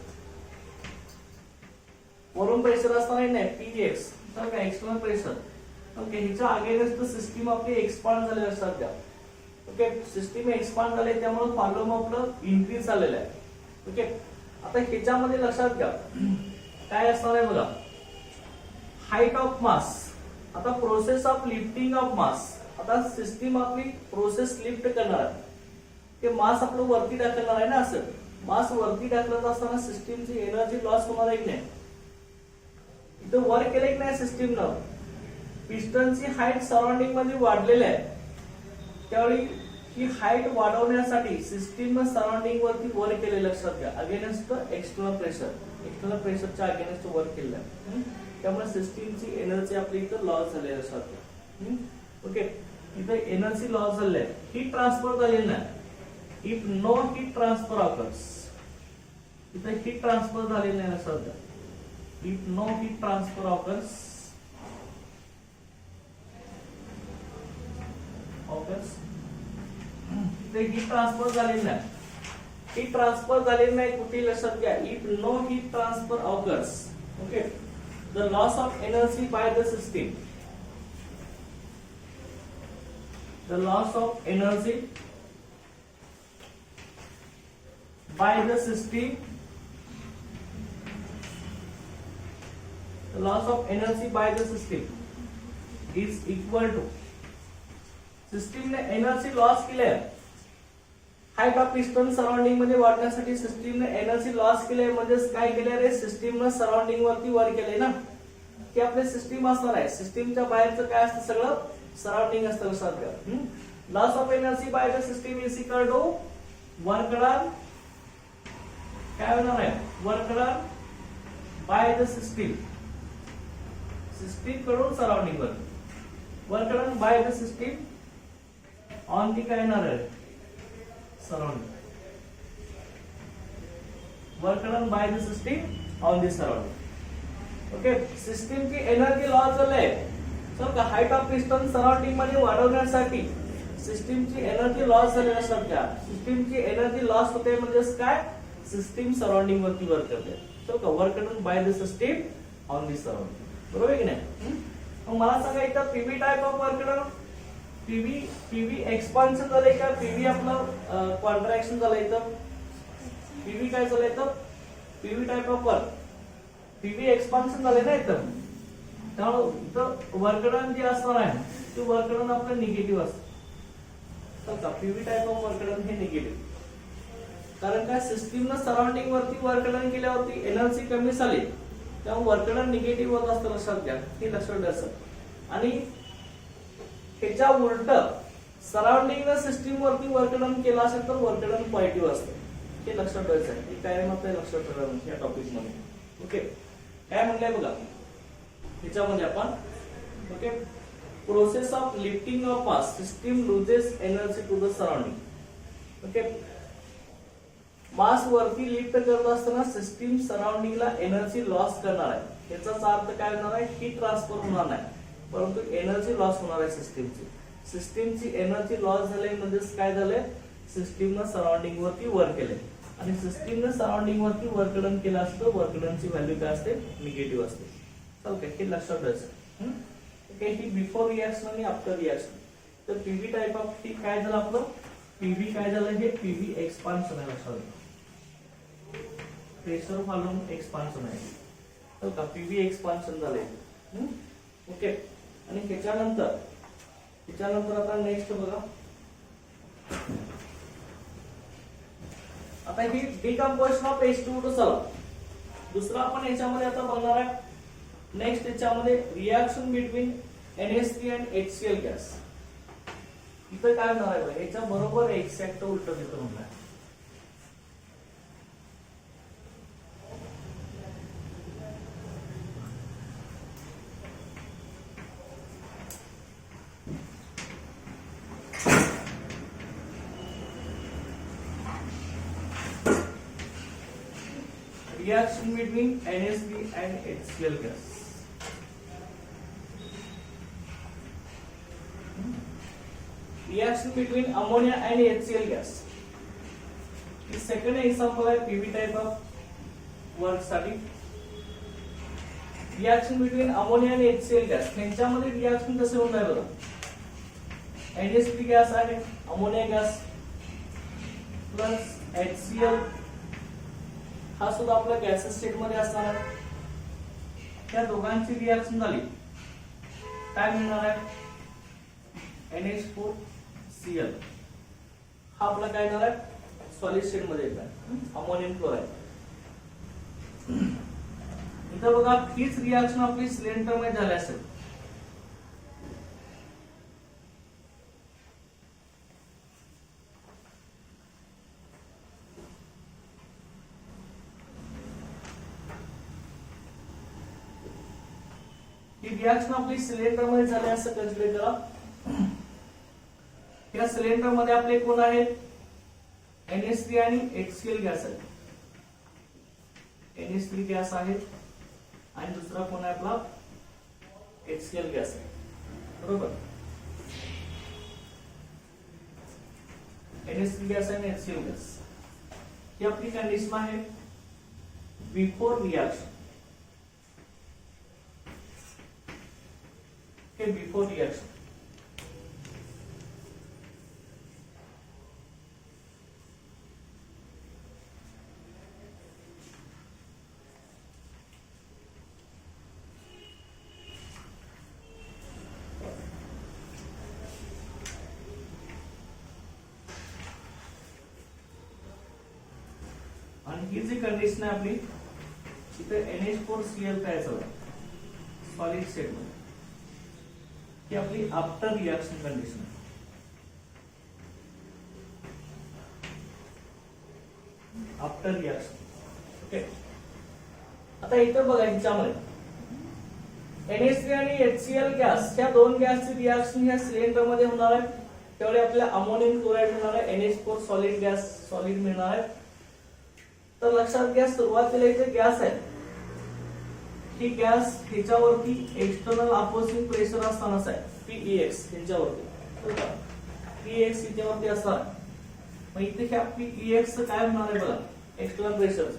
वरून प्रेशर असणार नाही, PX तर काय एक्सटर्नल प्रेशर. ओके, ह्याच्या अगेन्स्ट सिस्टीम आपली एक्सपांड झाले असतात त्या. ओके, सिस्टीम एक्सपांड झाले त्यामुळे व्हॉल्यूम आपलं इन्क्रीज झालेलं आहे. ओके, आता ह्याच्यामध्ये लक्षात घ्या काय असणार आहे बघा, हाईट ऑफ मास. आता process of lifting of mass, आता सिस्टीम आपली प्रोसेस लिफ्ट करणार आहे, ते मास आपलं वरती ढकलणार आहे ना. असं मास वरती ढकलत असताना सिस्टीमची एनर्जी लॉस होणार आहे की नाही. इथं वर केलं की नाही सिस्टीमनं, पिस्टनची हाईट सराउंडिंग मध्ये वाढलेली आहे, त्यावेळी ही हाईट वाढवण्यासाठी सिस्टीमनं सराउंडिंग वरती वर केले. लक्षात घ्या, अगेन्स्ट एक्सटर्नल प्रेशरच्या अगेन्स्ट वर केलं आहे. त्यामुळे सिस्टीमची एनर्जी आपली इथं लॉस झालेली आहे. लक्षात घ्या. ओके, इथं एनर्जी लॉस झाली आहे, हीट ट्रान्सफर झालेली नाही. If no heat transfer occurs, इथं हीट ट्रान्सफर झालेली नाही. लक्षात घ्या, if no heat transfer occurs heat transfer झालेली नाही. हीट ट्रान्सफर झालेली नाही कुठे, लक्षात घ्या. If no heat transfer occurs, okay, the loss of energy by the system, the loss of energy by the system, the loss of energy by the system is equal to, system ने energy loss केली आहे. Height of piston surrounding मध्ये वाढण्यासाठी system ने energy loss केली आहे, म्हणजे काय केलं रे, सिस्टीम ने सराउंडिंग वरती वर केले ना, की आपले सिस्टीम असणार आहे. सिस्टीमच्या बाहेरचं काय असतं, सगळं सराउंडिंग असतं. लक्षात घ्या, loss of energy by the system is equal to work done, काय होणार आहे, work done by the system, system कडून सराउंडिंग वर, work done by the system on the काय येणार आहे, surrounding, work done by the system on the surrounding. Okay, सिस्टीमची energy loss झाले, तर का हाईट ऑफ पिस्टन सराउंडिंग मध्ये वाढवण्यासाठी सिस्टीमची एनर्जी लॉस झाली असतात का, सिस्टीमची एनर्जी लॉस होते म्हणजेच काय, सिस्टीम सराउंडिंग वरती वर्क करते. तर का work done by the system on the surrounding, बरोबर की नाही. मग मला सांगा इथं PV type of work done, PV expansion झालंय का, पीव्ही आपलं कॉन्ट्रॅक्शन झालंय. इथं पीव्ही काय झालंय, तर PV type of work, PV expansion झाले ना इथं, त्यामुळे इथं वर्कडन जे असणार आहे ते वर्कडन आपलं निगेटिव्ह असतं. तर का पीव्ही टाईप ऑफ वर्कडन हे निगेटिव्ह, कारण काय सिस्टीमनं सराउंडिंग वरती वर्कडन केल्यावरती एनर्जी कमी झाली, त्यामुळे वर्कडन निगेटिव्ह होत असतं, लक्षात घ्या, हे लक्षात द्यायचं. आणि ह्याच्या उलट सराउंडिंग सिस्टीम वरती वर्कडन केला असेल तर वर्कडन पॉझिटिव्ह असतं, हे लक्षात ठेवायचं आहे. हे काय मत आहे लक्षात ठेवायचं या टॉपिक मध्ये. ओके, काय म्हणलंय बघा ह्याच्यामध्ये आपण, okay, process of lifting of mass, system loses energy to the surrounding. Okay, mass वरती लिफ्ट करत असताना सिस्टीम सराउंडिंगला एनर्जी लॉस करणार आहे. याचाच अर्थ काय होणार आहे, हीट ट्रान्सफर होणार नाही, परंतु एनर्जी लॉस होणार आहे सिस्टीमची. सिस्टीमची एनर्जी लॉस झाली म्हणजेच काय झालंय, सिस्टीमनं सराउंडिंग वरती वर्क केले, आणि सिस्टीमनं सराउंडिंग वरती वर्क डन केलं असतं, वर्क डनची व्हॅल्यू काय असते, निगेटिव्ह असते. ओके, हे लक्षात ठेवायचं. ओके, ही बिफोर रिॲक्शन आणि आफ्टर रिॲक्शन. तर पीव्ही टाइप ऑफ टी काय झालं आपलं, पीव्ही काय झालं, हे पीव्ही एक्सपान्शन आहे, लक्षात ठेवा, प्रेशर फॉलोइंग एक्सपान्शन आहे. तर का पीव्ही एक्सपान्शन झाले. ओके, आणि ह्याच्यानंतर आता नेक्स्ट बघा, आता ही डिकम्पोजिशन ऑफ H2O2 सॉल्व्ह. दुसरा आपण याच्यामध्ये आता बघणार आहे नेक्स्ट, याच्यामध्ये रिॲक्शन बिटवीन NH3 आणि HCl गॅस. इथं काय होणार आहे बघा, याच्या बरोबर एक्झॅक्ट उलट तिथं होणार आहे. Reaction between NH3 and HCl gas. Reaction between ammonia and HCl gas. This second example है PV type of work साठी. Reaction between ammonia and HCl gas. ह्यांच्यामध्ये रिएक्शन कसे होणार आहे बघा, NH3 गॅस आहे, अमोनिया गॅस प्लस HCl हा सुद्धा आपल्या गॅसेस स्टेट मध्ये असणार आहे. त्या दोघांची रिएक्शन झाली, काय मिळणार आहे, NH4Cl हा आपला काय येणार आहे, सॉलिड स्टेट मध्ये येत आहे, अमोनियम क्लोराईड. इथं बघा हीच रिएक्शन आपली सिलेंडर मध्ये झाली असेल, रिएक्शन आपली सिलेंडर मध्ये झाली असं कन्सिडर करा. या सिलेंडर मध्ये आपले कोण आहेत, NH3 आणि HCl गॅस आहे. NH3 गॅस आहे आणि दुसरा कोण आहे आपला HCl गॅस आहे, बरोबर. NH3 गॅस आणि HCl गॅस ही आपली कंडिशन आहे बिफोर रिएक्शन. बिफोर रिएक्शन आणि ही जी कंडिशन आहे आपली, इथे NH4Cl काय झालं सॉलिड स्टेट मध्ये, ही आपली आफ्टर रिएक्शन कंडिशन आहे. After reaction. ओके, आता इथं बघा ह्याच्यामध्ये NH3 आणि HCl गॅस, ह्या दोन गॅसची रिएक्शन ह्या सिलेंडर मध्ये होणार आहे, त्यामुळे आपल्याला अमोनियम क्लोराईड मिळणार आहे, NH4 सॉलिड गॅस सॉलिड मिळणार आहे. तर लक्षात घ्या, सुरुवातीला इथे गॅस आहे, ही गॅस ह्याच्यावरती एक्सटर्नल अपोजिंग प्रेशर असतानाच आहे, PEX ह्याच्यावरती, PEX ह्याच्यावरती असणार. मग इथे ह्या PEX काय होणार आहे बघा, एक्सटर्नल प्रेशर.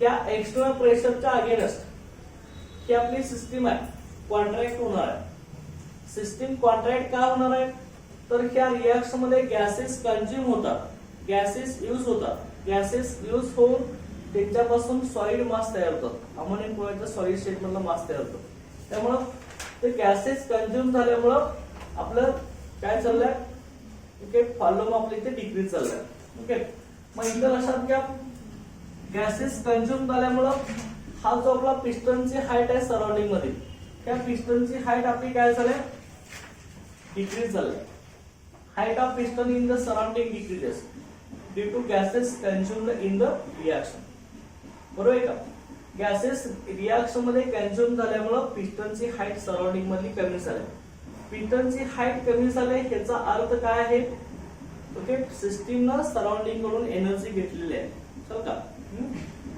त्या एक्सटर्नल प्रेशरच्या अगेन्स्ट ही आपली सिस्टीम आहे, कॉन्ट्रॅक्ट होणार आहे. सिस्टीम कॉन्ट्रॅक्ट का होणार आहे, तर ह्या रिएक्शन मध्ये गॅसेस कंझ्युम होतात, गॅसेस यूज होतात, गॅसेस यूज होऊन त्यांच्यापासून सॉलिड मास तयार होतात. अमोनियम क्लोराईडचा सॉलिड स्टेट मधला मास तयार होतो. त्यामुळं ते गॅसेस कंझ्युम झाल्यामुळं आपलं काय चाललंय, ओके, व्हॉल्यूम आपल्या इथे डिक्रीज चाललाय. ओके, मग इथं लक्षात घ्या, गॅसेस कंझ्युम झाल्यामुळं हा जो आपला पिस्टनची हाईट आहे सराउंडिंग मध्ये, त्या पिस्टनची हाईट आपली काय झाली, डिक्रीज झाली. Height of piston in the surrounding decreases due to gases consumed in the reaction. बरोबर आहे का? गॅसेस रिएक्शन मध्ये कंझ्युम झाल्यामुळे पिस्टनची हाईट सराउंडिंग मध्ये कमी झाली. पिस्टनची हाईट कमी झाली याचा अर्थ काय आहे, ओके, सिस्टीमनं सराउंडिंग कडून एनर्जी घेतलेली आहे. चल का,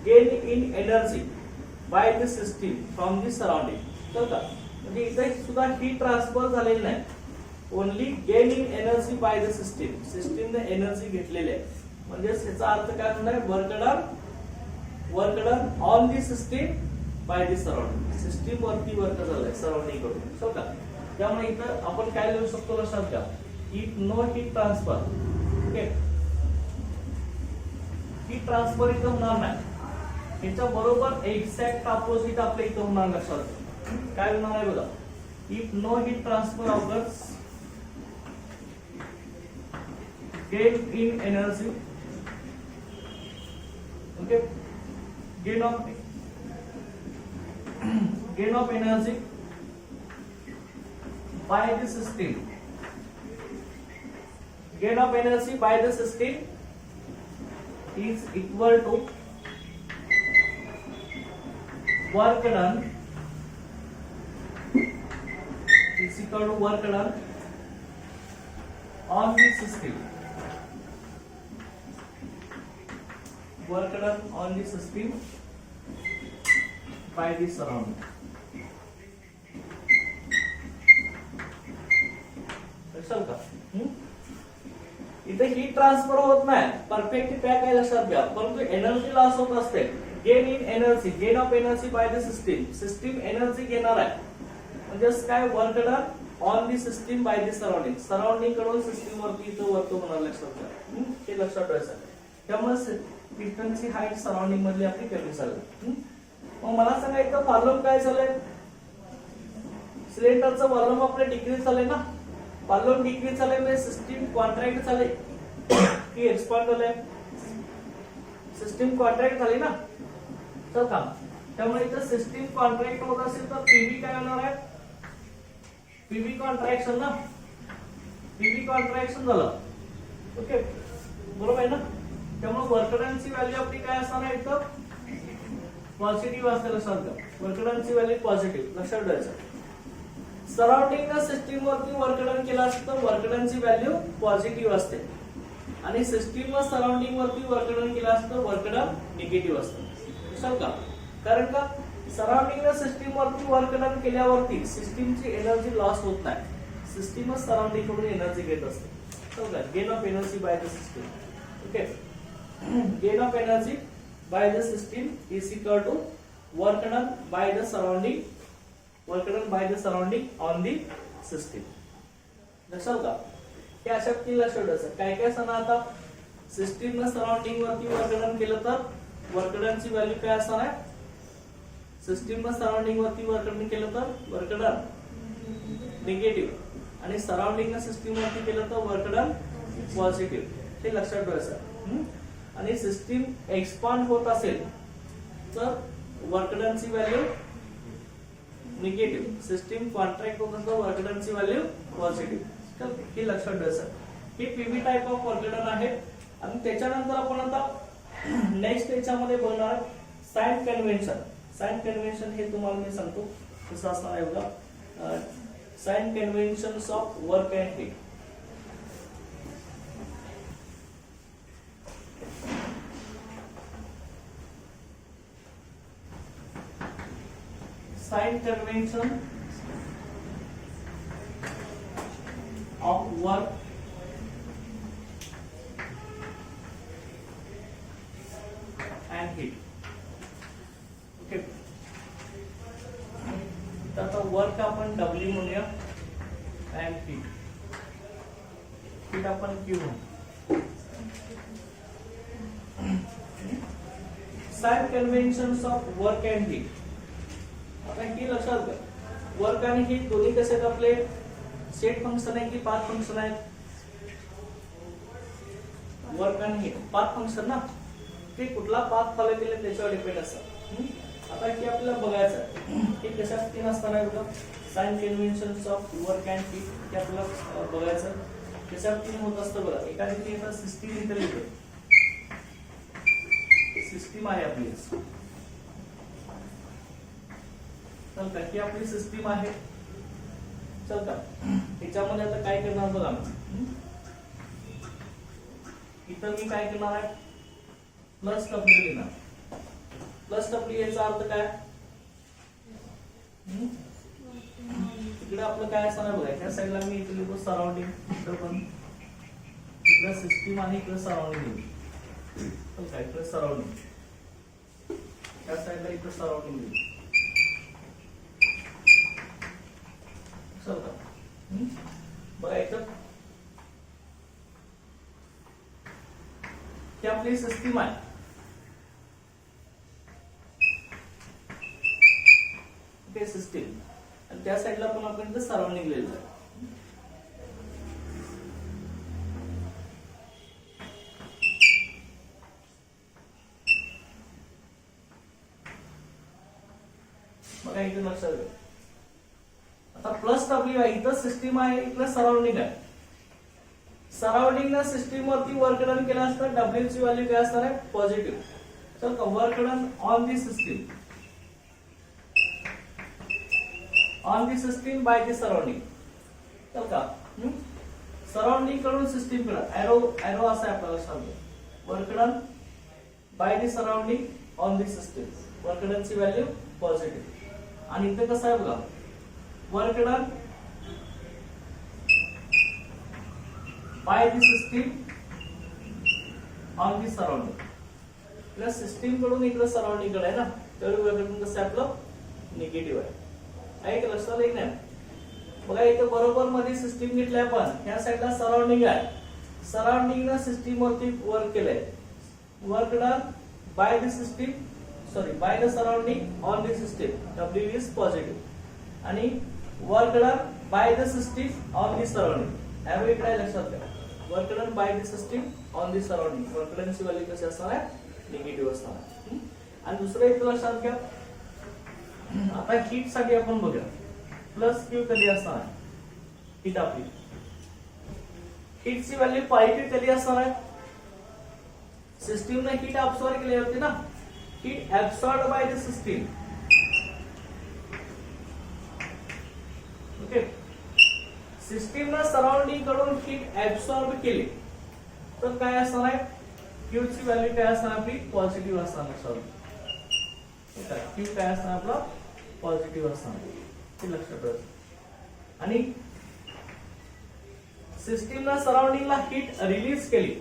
gain in energy by the system from the surrounding. चल का, म्हणजे इथे सुद्धा हीट ट्रान्सफर झालेली नाही, only gain in energy by the system. सिस्टीमने एनर्जी घेतलेली आहे. म्हणजे याचा अर्थ काय होणार आहे, work done on the system by the surrounding. System वरती वर्क झालंय सराउंडिंग कडून. सो का, त्यामुळे इथं आपण काय लिहू शकतो लक्षात घ्या, if no heat transfer, okay, heat transfer इथं होणार नाही. याच्या बरोबर एक्झॅक्ट अपोजिट आपल्या इथं होणार. लक्षात काय होणार आहे बघा, if no heat transfer occurs gain in energy, okay, gain of energy by the system, gain of energy by the system is equal to work done on the system. Work done on the system by the surrounding. लक्षात का, इथे heat transfer होत नाही, perfect pack आहे लक्षात घ्या, परंतु energy loss होत असते. Gain in energy, gain of energy by the system. System energy घेणार आहे, म्हणजे काय, work done on the system by the surrounding. Surrounding कडून सिस्टीम वरती इथं वर्क होणार. लक्षात घ्या, हे लक्षात ठेवायचं. त्यामुळे पिस्टनची हाईट सराउंडिंग मधली आपली कमी झाली. मग मला सांगा, इथं व्हॉल्यूम काय झालंय, सिलेंडरचं व्हॉल्यूम आपले डिक्रीज झाले ना. व्हॉल्यूम डिक्रीज झाले म्हणजे सिस्टीम कॉन्ट्रॅक्ट झाले की एक्सपांड झाले, सिस्टीम कॉन्ट्रॅक्ट झाली ना. तर का, त्यामुळे इथं सिस्टीम कॉन्ट्रॅक्ट होत असेल तर पीव्ही काय होणार आहे, पीव्ही कॉन्ट्रॅक्शन ना, पीव्ही कॉन्ट्रॅक्शन झालं. ओके, बरोबर आहे ना. त्यामुळे वर्कडनची व्हॅल्यू आपली काय असणार आहे, इथं पॉझिटिव्ह असते. लक्षात घ्या, वर्कडनची व्हॅल्यू पॉझिटिव्ह लक्षात ठेवायचं. सराउंडिंग सिस्टीम वरती वर्कडन केला असतं तर वर्कडनची व्हॅल्यू पॉझिटिव्ह असते, आणि सिस्टीम व सराउंडिंग वरती वर्कडन केला असतं तर वर्कडन निगेटिव्ह असतं. लक्षात का, कारण का सराउंडिंग सिस्टीम वरती वर्कडन केल्यावरती सिस्टीमची एनर्जी लॉस होत नाही, सिस्टीम सराउंडिंग कडून एनर्जी घेत असते. Gain of energy by the system, okay, gain of energy by the system is equal to work done by the surrounding on the system. लक्षात का, हे अशा तीन लक्षात ठेवायचं. काय काय असणार, आता सिस्टीम न सराउंडिंग वरती वर्क डन केलं तर वर्क डनची व्हॅल्यू काय असणार आहे, सिस्टीम न सराउंडिंग वरती वर्क डन केलं तर वर्क डन निगेटिव्ह, आणि सराउंडिंग न सिस्टीम वरती केलं तर वर्क डन पॉझिटिव्ह. हे लक्षात ठेवायचं. आणि सिस्टीम एक्सपांड होत असेल तर वर्क डनची व्हॅल्यू निगेटिव्ह, सिस्टीम कॉन्ट्रॅक्ट होत असेल तर वर्क डनची व्हॅल्यू पॉझिटिव्ह. हे लक्षात ठेवायचं. हे PV type of work done आहे. आणि त्याच्यानंतर आपण आता नेक्स्ट याच्यामध्ये बोलणार साइन कन्व्हेन्शन. साइन कन्व्हेन्शन हे तुम्हाला मी सांगतो कसं असणार आहे बघा. Sign conventions of work and heat. Sign convention of work and heat. Okay. तर आता वर्क आपण W म्हणूया and heat. heat आपण Q म्हणू. Sign conventions of work and heat. आता ही लक्षात घ्या, वर्क आणि हीट दोन्ही कसे आहेत आपले, सेट फंक्शन आहे की पाथ फंक्शन आहे. वर्क आणि हीट पाथ फंक्शन ना, ते कुठला पाथ फॉलो केले त्याच्यावर डिपेंड असतं. आता की आपल्याला बघायचं आहे हे कशा तीन असणार आहे बघा, sign conventions of work and heat हे आपल्याला बघायचं कशा तीन होत असतं बघा. एखादी ती आता सिस्टीम इथे येते, सिस्टीम आहे आपली, चल का ही आपली सिस्टीम आहे. चल का त्याच्यामध्ये आता काय करणार बघा, इथं मी काय करणार आहे, प्लस डब्ल्यू लिहिणार. प्लस डब्ल्यू याचा अर्थ काय, इकडे आपलं काय असणार बघा, त्या साईडला मी इथे लिहितो सराउंडिंग, इकडे पण इकडे सिस्टीम आणि इकडे सराउंडिंग लिहितो. काय इकडे सराउंडिंग, त्या साईडला इकडे सराउंडिंग लिहितो. बघा इथं ही आपली सिस्टीम आहे. ते सिस्टीम आणि त्या साईडला पण आपण इथं सराउंडिंग लिहिलं आहे. बघा इथे लक्षात घ्या, आता प्लस डब्ल्यू आहे, इथं सिस्टीम आहे, इकडे सराउंडिंग आहे. सराउंडिंग ना सिस्टीम वरती वर्क डन केला असता, डब्ल्यू ची व्हॅल्यू काय असणार आहे, पॉझिटिव्ह. तर work done on the system, on the system by the surrounding. तर का सराउंडिंग कडून सिस्टीम कडे एरो एरो असं आहे आपल्याला सांगतो, work done by the surrounding on the system, work done ची व्हॅल्यू पॉझिटिव्ह. आणि इथे कसं आहे बघा, work done by the system on the surrounding. Plus system कडून इकडे सराउंडिंग कडे आहे ना, तर वर्क डन कसं आपलं निगेटिव्ह आहे. आहे का लक्षात येईल ना. बघा इथे बरोबर मध्ये सिस्टीम घेतली आपण, ह्या साईडला सराउंडिंग आहे, सराउंडिंग ना सिस्टीम वरती वर्क केलंय. Work done by the system, sorry by the surrounding on the system, W is positive. आणि work done by the system on the surrounding, arrow इकडे लक्षात घ्या, work done by the system on the surrounding, work done ची value कशी असणार आहे, negative असणार आहे. आणि दुसरं एक लक्षात घ्या, आता हीट साठी आपण बघूया, प्लस क्यू कधी असणार आहे, हीट आपली हीट ची व्हॅल्यू पॉझिटिव्ह कधी असणार आहे, सिस्टीम ने हीट अब्सॉर्ब केली होती ना, heat absorb bye the system. Okay, system ने सराउंडिंग कडून हीट अब्सॉर्ब केली तर काय असणार आहे, क्यू ची व्हॅल्यू काय असणार आपली, पॉझिटिव्ह असणार. सॉरी क्यू काय असणार आपला, पॉझिटिव्ह असणार, हे लक्षात ठेवा. आणि सिस्टीमला सराउंडिंगला हीट रिलीज केली,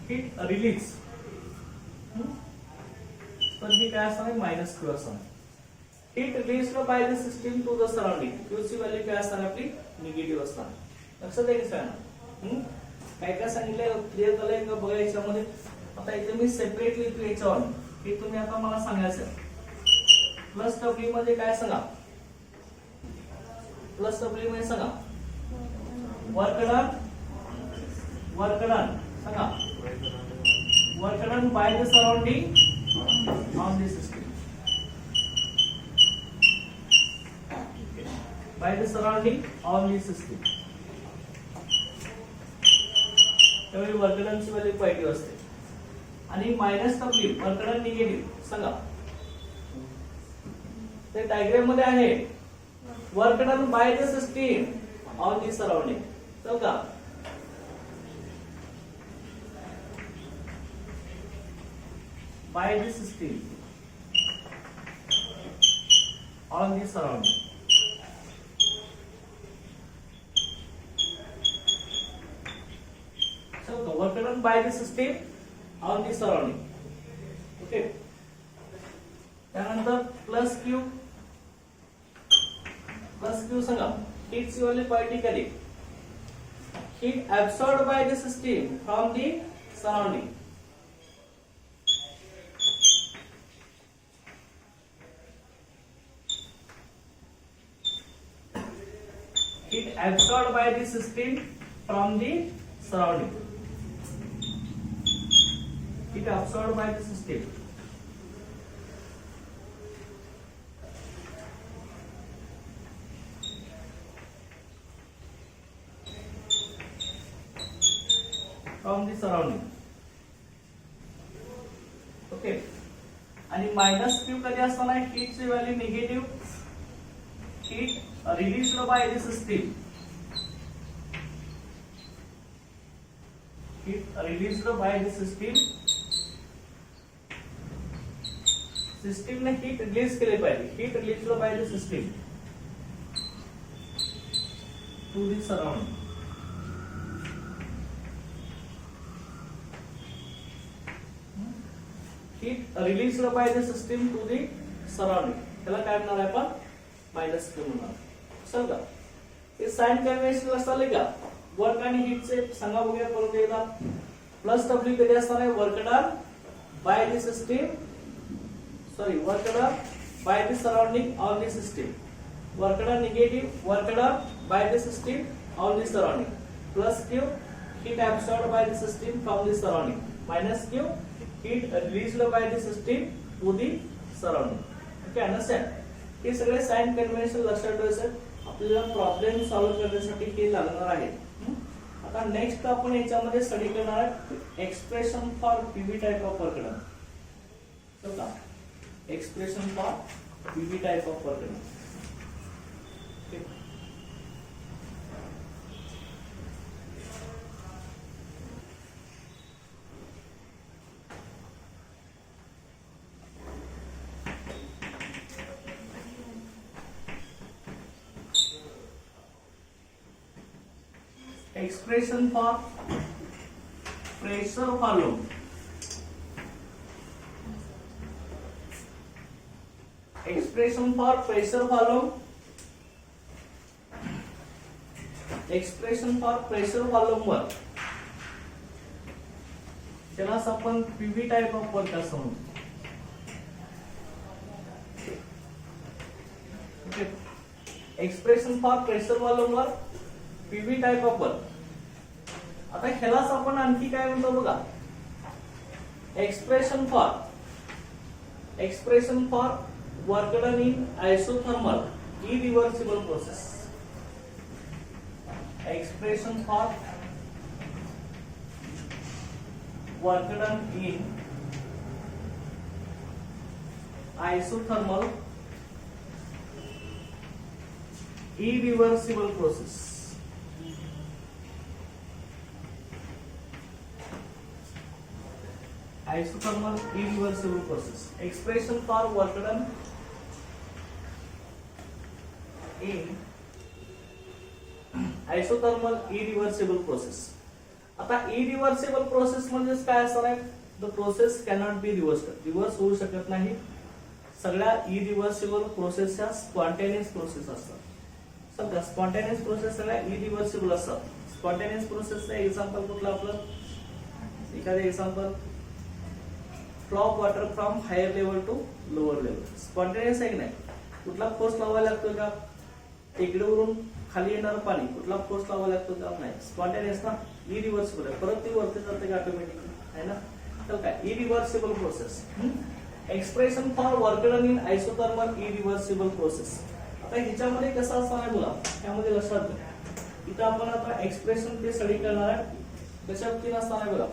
हीट रिलीज, तर ही काय असणार, मायनस क्यू असणार. Heat release by the system to the surrounding, Q ची व्हॅल्यू काय असणार आपली, निगेटिव्ह असणार. लक्षात आहे का, काय काय सांगितलंय, क्लिअर झालंय का बघा याच्यामध्ये. आता इथे मी सेपरेटली लिहितो याच्यावर, हे तुम्ही आता मला सांगायचं. प्लस डब्ल्यू मध्ये काय सांगा, प्लस डब्ल्यू मध्ये सांगा, वर्क डन सांगा, work done by the surrounding on the system, bye the surrounding on the system. त्यावेळी वर्क डन ची व्हॅल्यू पॉझिटिव्ह असते. आणि minus W work done negative सांगा, ते डायग्राम मध्ये आहे, work done by the system on the surrounding. तर का bye the system on the surrounding. Work done by the system on the surrounding. Okay, त्यानंतर plus Q सांगा, heat ची value positive कधी, heat absorbed by the system from the surrounding. Heat absorbed by the system from the surrounding. Heat absorbed by the system. From the surrounding. Okay. आणि minus Q कधी असताना हीटची value negative. Heat released by the system. Heat released by the system. सिस्टीमने heat release केले पाहिजे. Heat released by the system to the surrounding. Heat released by the system to the surrounding. त्याला काय म्हणणार आहे आपण? मायनस क्यू म्हणणार. समज का हे साइन कन्व्हेन्शन असताना का वर्क आणि हीट चे सांगा बघूया परत एकदा. प्लस डब्ल्यू कधी असणार आहे? Work done by the system, sorry work done by the surrounding on the system. Work done negative, work done by the system on the surrounding. Plus Q heat absorbed bye the system from the surrounding. Minus Q heat released by the system to the surrounding. Okay, understand? हे सगळे sign convention लक्षात ठेवायचं. आपल्याला problem solve करण्यासाठी हे लागणार आहे. आता नेक्स्ट आपण याच्यामध्ये स्टडी करणार आहोत expression for PV type of work done. बघा expression for PV type of work done. Expression for pressure volume. Expression for pressure volume. Expression for pressure volume work. त्यालाच आपण पीव्ही टाइप ऑफ वर्क असं म्हणतो. Expression for pressure volume work, PV type of work. आता ह्यालाच आपण आणखी काय म्हणतो बघा, expression for work done in isothermal irreversible process. Expression for work done in isothermal irreversible process. Isothermal irreversible process. Expression for work done in isothermal irreversible process. आता irreversible process म्हणजे काय असणार आहे? The process cannot be reversed. Reverse होऊ शकत नाही. सगळ्या irreversible process ह्या स्पॉन्टेनियस प्रोसेस असतात. समजा स्पॉन्टेनियस प्रोसेस सगळ्या इरिव्हर्सिबल असतात. स्पॉन्टेनियस प्रोसेसचं एक्झाम्पल कुठलं आपलं? एखादं example flow of water from higher level to lower level. Spontaneous आहे की नाही? कुठला फोर्स लावायला लागतो का? टेकडीवरून खाली येणारं पाणी कुठला फोर्स लावायला लागतो का? नाही. स्पॉन्टेनियस ना, इरिव्हर्सिबल आहे. परत ती वरती जाते का ऑटोमॅटिकली, आहे ना? तर काय irreversible process. Expression for work done in isothermal irreversible process. आता ह्याच्यामध्ये कसं असणार आहे बघा, त्यामध्ये लक्षात घ्या. इथं आपण आता एक्सप्रेशन ते स्टडी करणार आहे. कशात तीन असणार आहे बघा.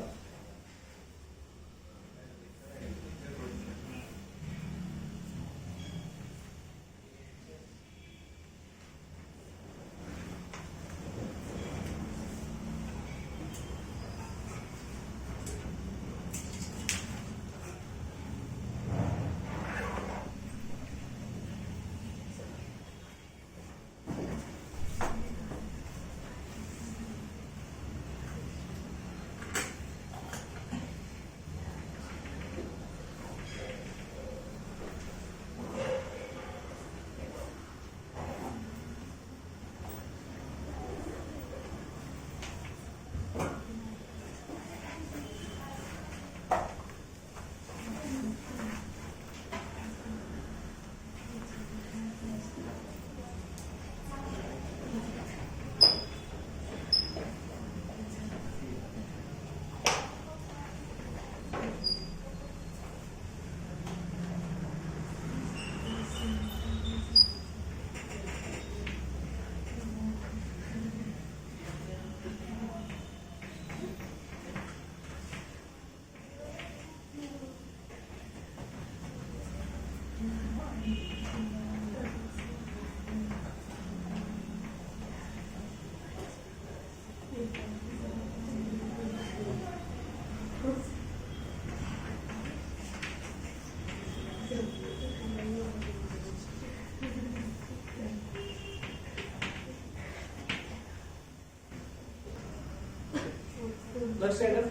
लक्ष द्या.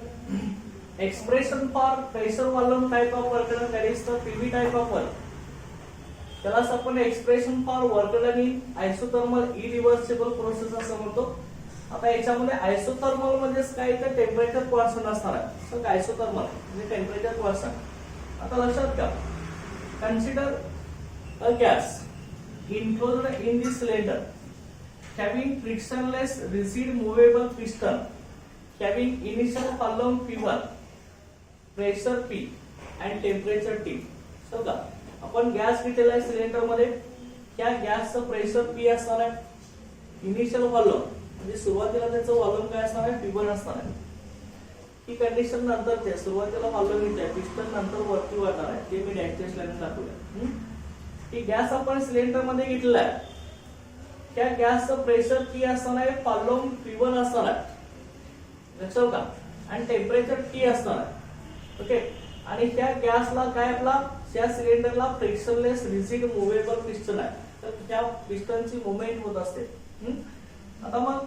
Expression for pressure volume type of work done, that is the PV type of work. त्यालाच आपण expression for work done in isothermal irreversible process असं म्हणतो. आता याच्यामध्ये आयसोथर्मल म्हणजेच काय, तर टेम्परेचर कॉन्स्टंट असणार आहे. तर आयसोथर्मल म्हणजे टेम्परेचर कॉन्स्टंट. आता लक्षात घ्या, consider a gas enclosed in the cylinder having frictionless rigid movable piston having initial column P1, pressure P and temperature T. समजा आपण गॅस घेतलेला आहे सिलेंडर मध्ये, त्या गॅसचं प्रेशर P असणार आहे, इनिशियल व्हॉल्यूम म्हणजे सुरुवातीला त्याचं व्हॉल्यूम काय असणार आहे, P1 असणार आहे. ही कंडिशन नंतर ते सुरुवातीला व्हॉल्यूम येते, पिस्टन नंतर वरती वाढणार आहे, ते मी डायरेक्ट लाईन दाखवूया. ही गॅस आपण सिलेंडर मध्ये घेतलेला आहे, त्या गॅसचं प्रेशर P असणार आहे, व्हॉल्यूम P1 असणार आहे, लक्षात का, आणि टेम्परेचर T असणार आहे. ओके. आणि त्या गॅसला काय, आपला त्या सिलेंडरला फ्रिक्शनलेस रिजिड मुव्हेबल पिस्टन आहे, तर त्या पिस्टनची मुवमेंट होत असते. आता मग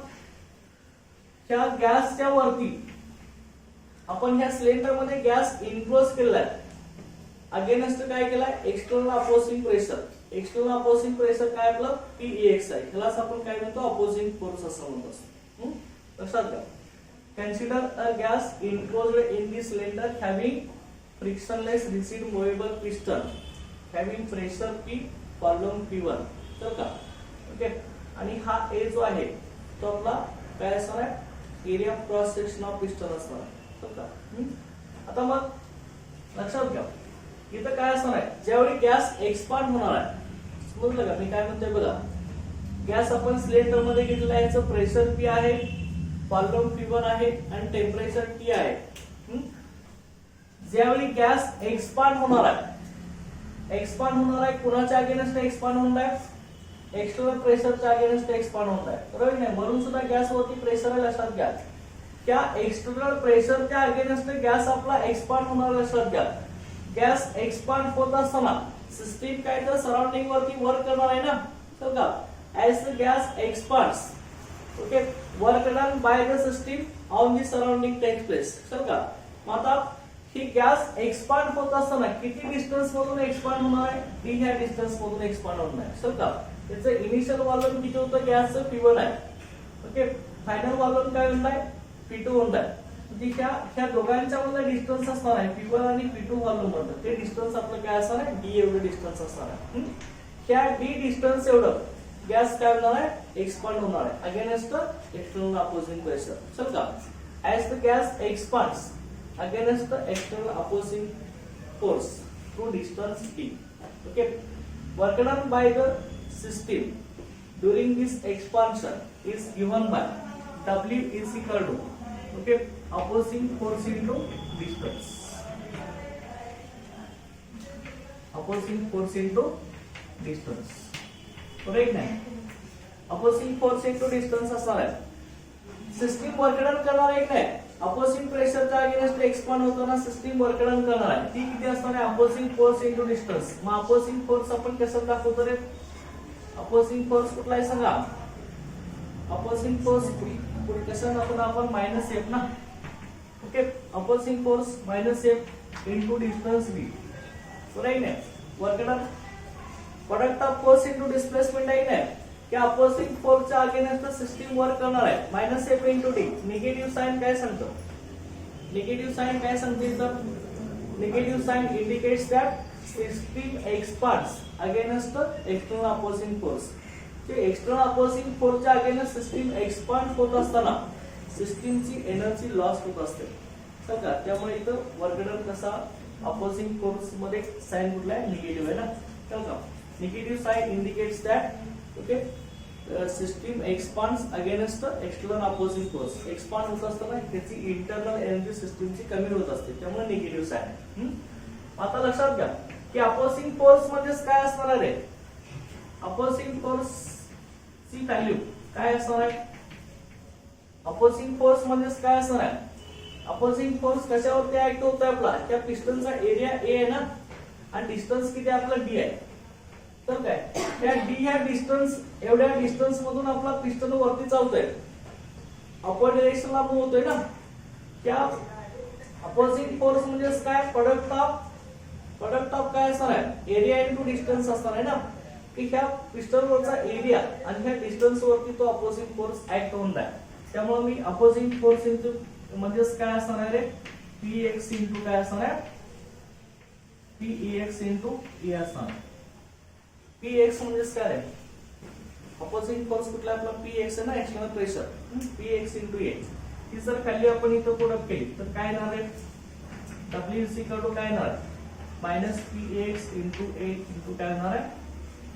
त्या गॅसच्या वरती आपण ह्या सिलेंडर मध्ये गॅस इनक्लोज केलेला आहे, अगेन्स्ट काय केलाय, external opposing pressure. External opposing pressure काय आपलं PEX आहे, ह्यालाच आपण काय म्हणतो, अपोजिंग फोर्स असं म्हणतो. लक्षात घ्या. Consider a gas enclosed in the cylinder having frictionless rigid movable piston having pressure P, volume P1. तर का, ओके. आणि हा ए जो आहे तो आपला काय असणार आहे, area cross section of piston असणार आहे. तर का, आता मग लक्षात घ्या, इथं काय असणार आहे, ज्यावेळी गॅस एक्सपांड होणार आहे, समजलं का मी काय म्हणतोय बघा. गॅस आपण सिलेंडर मध्ये घेतलेला आहे, याचं प्रेशर P आहे, व्हॉल्यूम P1 आहे आणि टेम्परेचर T आहे. ज्यावेळी गॅस एक्सपांड होणार आहे, एक्सपांड होणार आहे, कुणाच्या अगेन्स्ट एक्सपांड होणार आहे, एक्सटर्नल प्रेशरच्या अगेन्स्ट एक्सपांड होत आहे, बरोबर नाही. म्हणून सुद्धा गॅस वरती प्रेशर आहे, लक्षात घ्या. त्या एक्सटर्नल प्रेशरच्या अगेन्स्ट गॅस आपला एक्सपांड होणार, लक्षात घ्या. गॅस एक्सपांड होत असताना सिस्टीम काय तर सराउंडिंग वरती वर्क करणार आहे ना, तर का, as the gas expands, okay, work done by the system on the surrounding takes place. तर का, मग आता ही गॅस एक्सपांड होत असताना किती डिस्टन्स मधून एक्सपांड होणार आहे, डी ह्या डिस्टन्स मधून एक्सपांड होणार आहे. तर का, त्याचं इनिशियल व्हॉल्यूम किती होतं, गॅसचं P1 आहे, ओके. फायनल व्हॉल्यूम काय होणार आहे, P2 होणार आहे. ह्या दोघांच्या मध्ये डिस्टन्स असणार आहे, P1 आणि P2 व्हॉल्यूम म्हणतात, ते डिस्टन्स आपलं काय असणार आहे, D एवढं डिस्टन्स असणार आहे. ह्या D डिस्टन्स एवढं गॅस काय होणार आहे, एक्सपांड होणार आहे अगेन्स्ट एक्सटर्नल अपोजिंग प्रेशर. चल का, as the gas expands against external opposing force through distance D. Okay. Work done by the system during this expansion is given by W is equal to, okay, opposing force into distance. Opposing force into distance. Correct नाही? Opposing force into distance असणार आहे. System work done करणार आहे नाही, opposing प्रेशरच्या against expand होताना system work done करणार आहे, ती किती असणार आहे, अपोजिंग फोर्स into distance. मग अपोजिंग फोर्स आपण कसं दाखवतो रे, अपोजिंग फोर्स कुठला आहे सांगा, अपोजिंग फोर्स कसं दाखवतो आपण, -F ना, okay. Opposing force -F into distance D, बरोबर आहे. Work done product of force into displacement आहे ना, त्या अपोजिंग फोर्सच्या अगेन्स्ट सिस्टीम वर्क करणार आहे, -F into D. Negative sign काय सांगतो, निगेटिव्ह साइन काय सांगते, तर negative sign indicates that system expands against external opposing force. ते एक्सटर्नल अपोजिंग फोर्सच्या अगेन्स्ट सिस्टीम एक्सपांड होत असताना सिस्टीमची एनर्जी लॉस होत असते, समजा. त्यामुळे इथं वर्क डन कसा, अपोजिंग फोर्स मध्ये साइन कुठला आहे, निगेटिव्ह आहे ना, समजा. Negative sign indicates that, okay, system expands against external opposing force. Expand होत असताना त्याची इंटरनल एनर्जी सिस्टीमची कमी होत असते, त्यामुळे निगेटिव्ह साइन. आता लक्षात घ्या की अपोजिंग फोर्स म्हणजे काय असणार आहे, अपोजिंग फोर्स ची व्हॅल्यू काय असणार आहे, अपोजिंग फोर्स म्हणजे काय असणार आहे, अपोजिंग फोर्स कशावरती ऍक्ट होत आहे, आपला त्या पिस्टनचा एरिया A आहे ना, आणि डिस्टन्स किती आपला D आहे. तर काय, त्या D ह्या डिस्टन्स, एवढ्या डिस्टन्स मधून आपला पिस्टन वरती चालतोय, अपवर्ड डायरेक्शनला मूव्ह होतोय ना. त्या अपोजिंग फोर्स म्हणजेच काय, प्रोडक्ट ऑफ काय असणार आहे, एरिया इंटू डिस्टन्स असणार आहे ना, की ह्या पिस्टन वरचा एरिया आणि ह्या डिस्टन्स वरती तो अपोजिंग फोर्स ऍक्ट होणार आहे. त्यामुळे मी अपोजिंग फोर्स इंटू म्हणजेच काय असणार आहे रे, Px इंटू काय असणार आहे, Pex इंटू E असणार. Px म्हणजेच काय रे, अपोजिंग फोर्स कुठला आपला Px आहे ना, external pressure, Px into A. ही जर व्हॅल्यू आपण इथं पुट अप केली तर काय येणार आहे, W इज इक्वल टू काय येणार, minus Px into A into काय येणार आहे,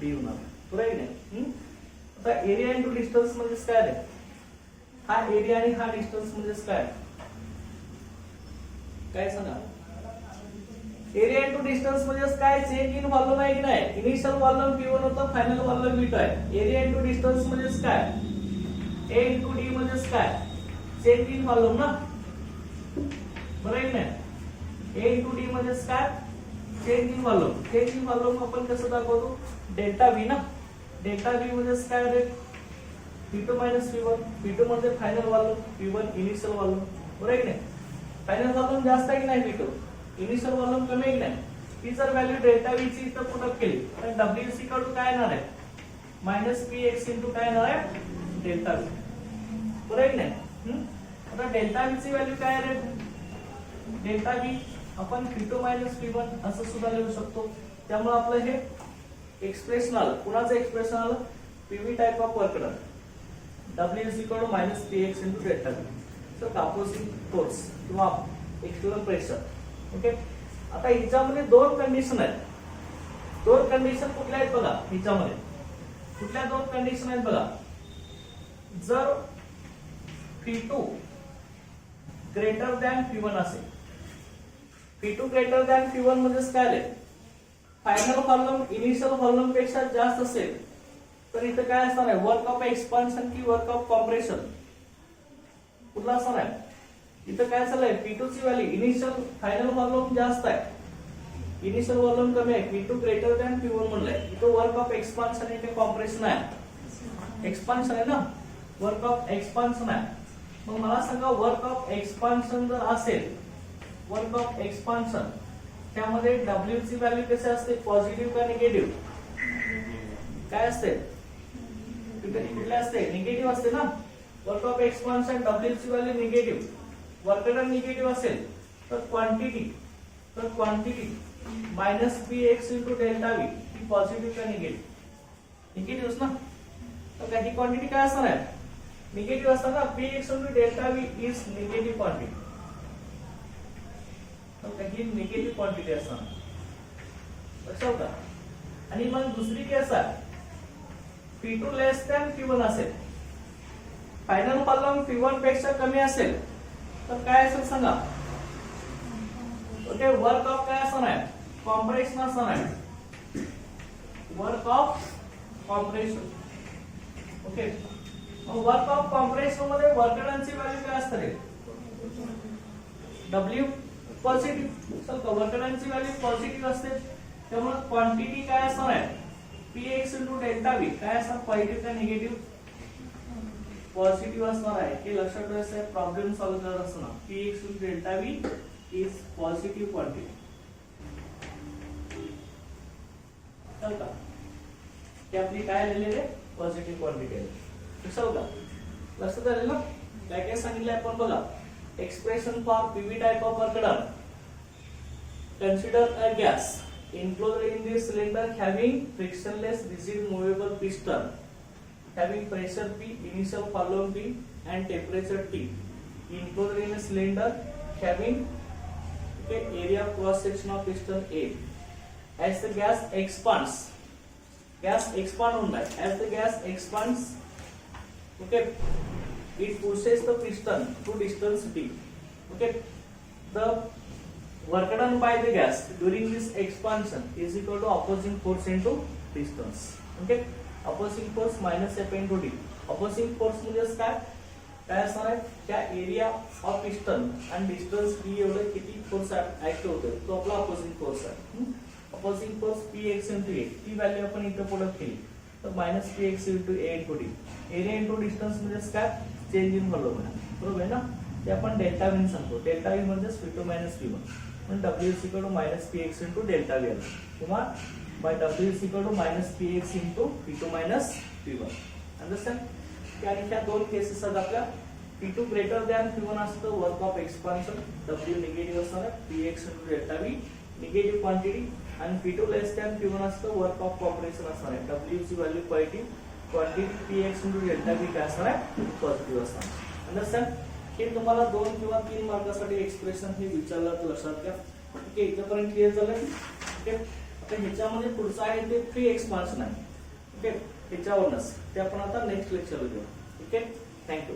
D होणार. बरोबर आहे. आता एरिया इंटू डिस्टन्स म्हणजेच काय रे, हा एरिया आणि हा डिस्टन्स म्हणजेच काय, काय सांगा, एरिया इंटू डिस्टन्स म्हणजेच काय, चेंज इन व्हॉल्यूम आहे की नाही, इनिशियल व्हॉल्यूम V1 होतं, फायनल व्हॉल्यूम V2 आहे. एरिया इंटू डिस्टन्स म्हणजेच काय, A इंटू D म्हणजेच काय, चेंज इन व्हॉल्यूम ना, बरोबर आहे की नाही. A इंटू D म्हणजेच काय, change in volume. Change in volume आपण कसं दाखवतो, डेल्टा V ना, डेल्टा V म्हणजेच काय रे, V2 मायनस V1. V2 म्हणजे final volume, V1 initial volume, बरोबर आहे की नाही. फायनल व्हॉल्यूम जास्त आहे की नाही V2, इनिशियल व्हॉल्यूम कमी आहे की नाही. ती जर व्हॅल्यू डेल्टा V ची इथं पुट अप केली तर W इज इक्वल टू काय येणार आहे, मायनस Px इंटू काय येणार आहे, डेल्टा V. बरोबर आहे की नाही. आता डेल्टा V ची व्हॅल्यू काय आहे रे, डेल्टा V आपण V2 मायनस V1 असं सुद्धा लिहू शकतो. त्यामुळे आपलं हे एक्सप्रेशन आलं, कुणाचं एक्सप्रेशन आलं, PV type of work done, W is equal to minus Px into delta V. तर अपोजिंग फोर्स किंवा एक्सटर्नल प्रेशर. ओके. आता हिच्यामध्ये दोन कंडिशन आहेत. दोन कंडिशन कुठल्या आहेत बघा, हिच्यामध्ये कुठल्या दोन कंडिशन आहेत बघा. जर P2 ग्रेटर दॅन P1 असेल, P2 ग्रेटर दॅन P1 म्हणजेच काय आहे, फायनल व्हॉल्यूम इनिशियल व्हॉल्यूम पेक्षा जास्त असेल तर इथं काय असणार आहे, वर्क ऑफ एक्सपान्शन की वर्क ऑफ कॉम्प्रेशन कुठला असणार आहे. इथं काय चाललंय, P2 ची व्हॅल्यू इनिशियल फायनल व्हॉल्यूम जास्त आहे, इनिशियल व्हॉल्यूम कमी आहे, P2 ग्रेटर दॅन P1 म्हणलंय. इथं वर्क ऑफ एक्सपान्शन आहे की कॉम्प्रेशन आहे, एक्सपान्शन आहे ना, वर्क ऑफ एक्सपान्शन आहे. मग मला सांगा, वर्क ऑफ एक्सपान्शन जर असेल, वर्क ऑफ एक्सपान्शन त्यामध्ये W ची व्हॅल्यू कशी असते, पॉझिटिव्ह का निगेटिव्ह, काय असते, कुठले असते, निगेटिव्ह असते ना. वर्क ऑफ एक्सपान्शन W ची value negative, work done negative असेल तर quantity minus Px into delta V ही पॉझिटिव्ह का निगेटिव्ह, निगेटिव्ह ना. तर काही क्वांटिटी काय असणार आहे, निगेटिव्ह असणार ना. Px into delta V is negative quantity, तर काही निगेटिव्ह क्वांटिटी असणार, लक्षात का. आणि मग दुसरी केस आहे, P2 लेस दॅन P1 असेल, फायनल व्हॉल्यूम P1 पेक्षा कमी असेल तर काय असेल सांगा. ओके. वर्क ऑफ काय असणार आहे, कॉम्प्रेशन असणार आहे, work of compression. Okay. Work of compression मध्ये वर्क डनची व्हॅल्यू काय असते, W पॉझिटिव्ह. चल वर्क डनची व्हॅल्यू पॉझिटिव्ह असते, त्यामुळे क्वांटिटी काय असणार आहे, Px इंटू डेल्टा V काय असणार, पॉझिटिव्ह का निगेटिव्ह, पॉझिटिव्ह असणार आहे. हे लक्षात ठेवायचं आहे प्रॉब्लेम सॉल्व्ह करत असताना. Px into delta V is positive quantity. चल का, ते आपली काय लिहिलेली आहे, पॉझिटिव्ह क्वांटिटी आहे. लक्षात का, लक्षात आलं ना. काय काय सांगितलंय आपण बघा. Expression for PV type of work done, consider a gas enclosed in this cylinder having frictionless rigid movable piston having pressure P, initial volume P and temperature T, enclosed in a cylinder having area cross section of piston A. As the gas expands, gas expand on that. As the gas expands, okay, it pushes the piston to distance D. Okay, the work done by the gas during this expansion is equal to opposing force into distance. Okay, opposing force minus F into D. Opposing force म्हणजे काय असणार आहे, त्या area of piston आणि distance D एवढे किती force act होतोय तो आपला ऑपोजिंग फोर्स आहे. Opposing force Px into A ती व्हॅल्यू आपण इथे पुट अप केली तर minus Px into A into D. Area into distance म्हणजे काय, चेंज इन व्हॉल्यूम आहे, बरोबर आहे ना. ते आपण डेल्टा व्ही सांगतो. डेल्टा व्ही म्हणजे V2 मायनस V1 म्हणून W is equal to minus PX into delta V आला किंवा by W is equal to minus PX into V2 minus V1. Understand? आणि ह्या दोन केसेस आहेत आपल्या. P2 ग्रेटर दॅन P1 असतं work of expansion, W negative असणार, PX into delta V negative quantity, आणि P2 लेस दॅन P1 असतं work of compression असणार आहे, W ची value positive, quantity PX into delta V काय असणार आहे, पॉझिटिव्ह असणार. अंडरस्टँड? हे तुम्हाला 2 किंवा 3 मार्कासाठी एक्सप्रेशन हे विचारलं तर लक्षात घ्या. ओके, इथपर्यंत क्लिअर झालं? ओके, आता ह्याच्यामध्ये पुढचं आहे ते फ्री एक्सपान्शन आहे. ओके, ह्याच्यावरच ते आपण आता नेक्स्ट लेक्चर घेऊ. Okay, thank you.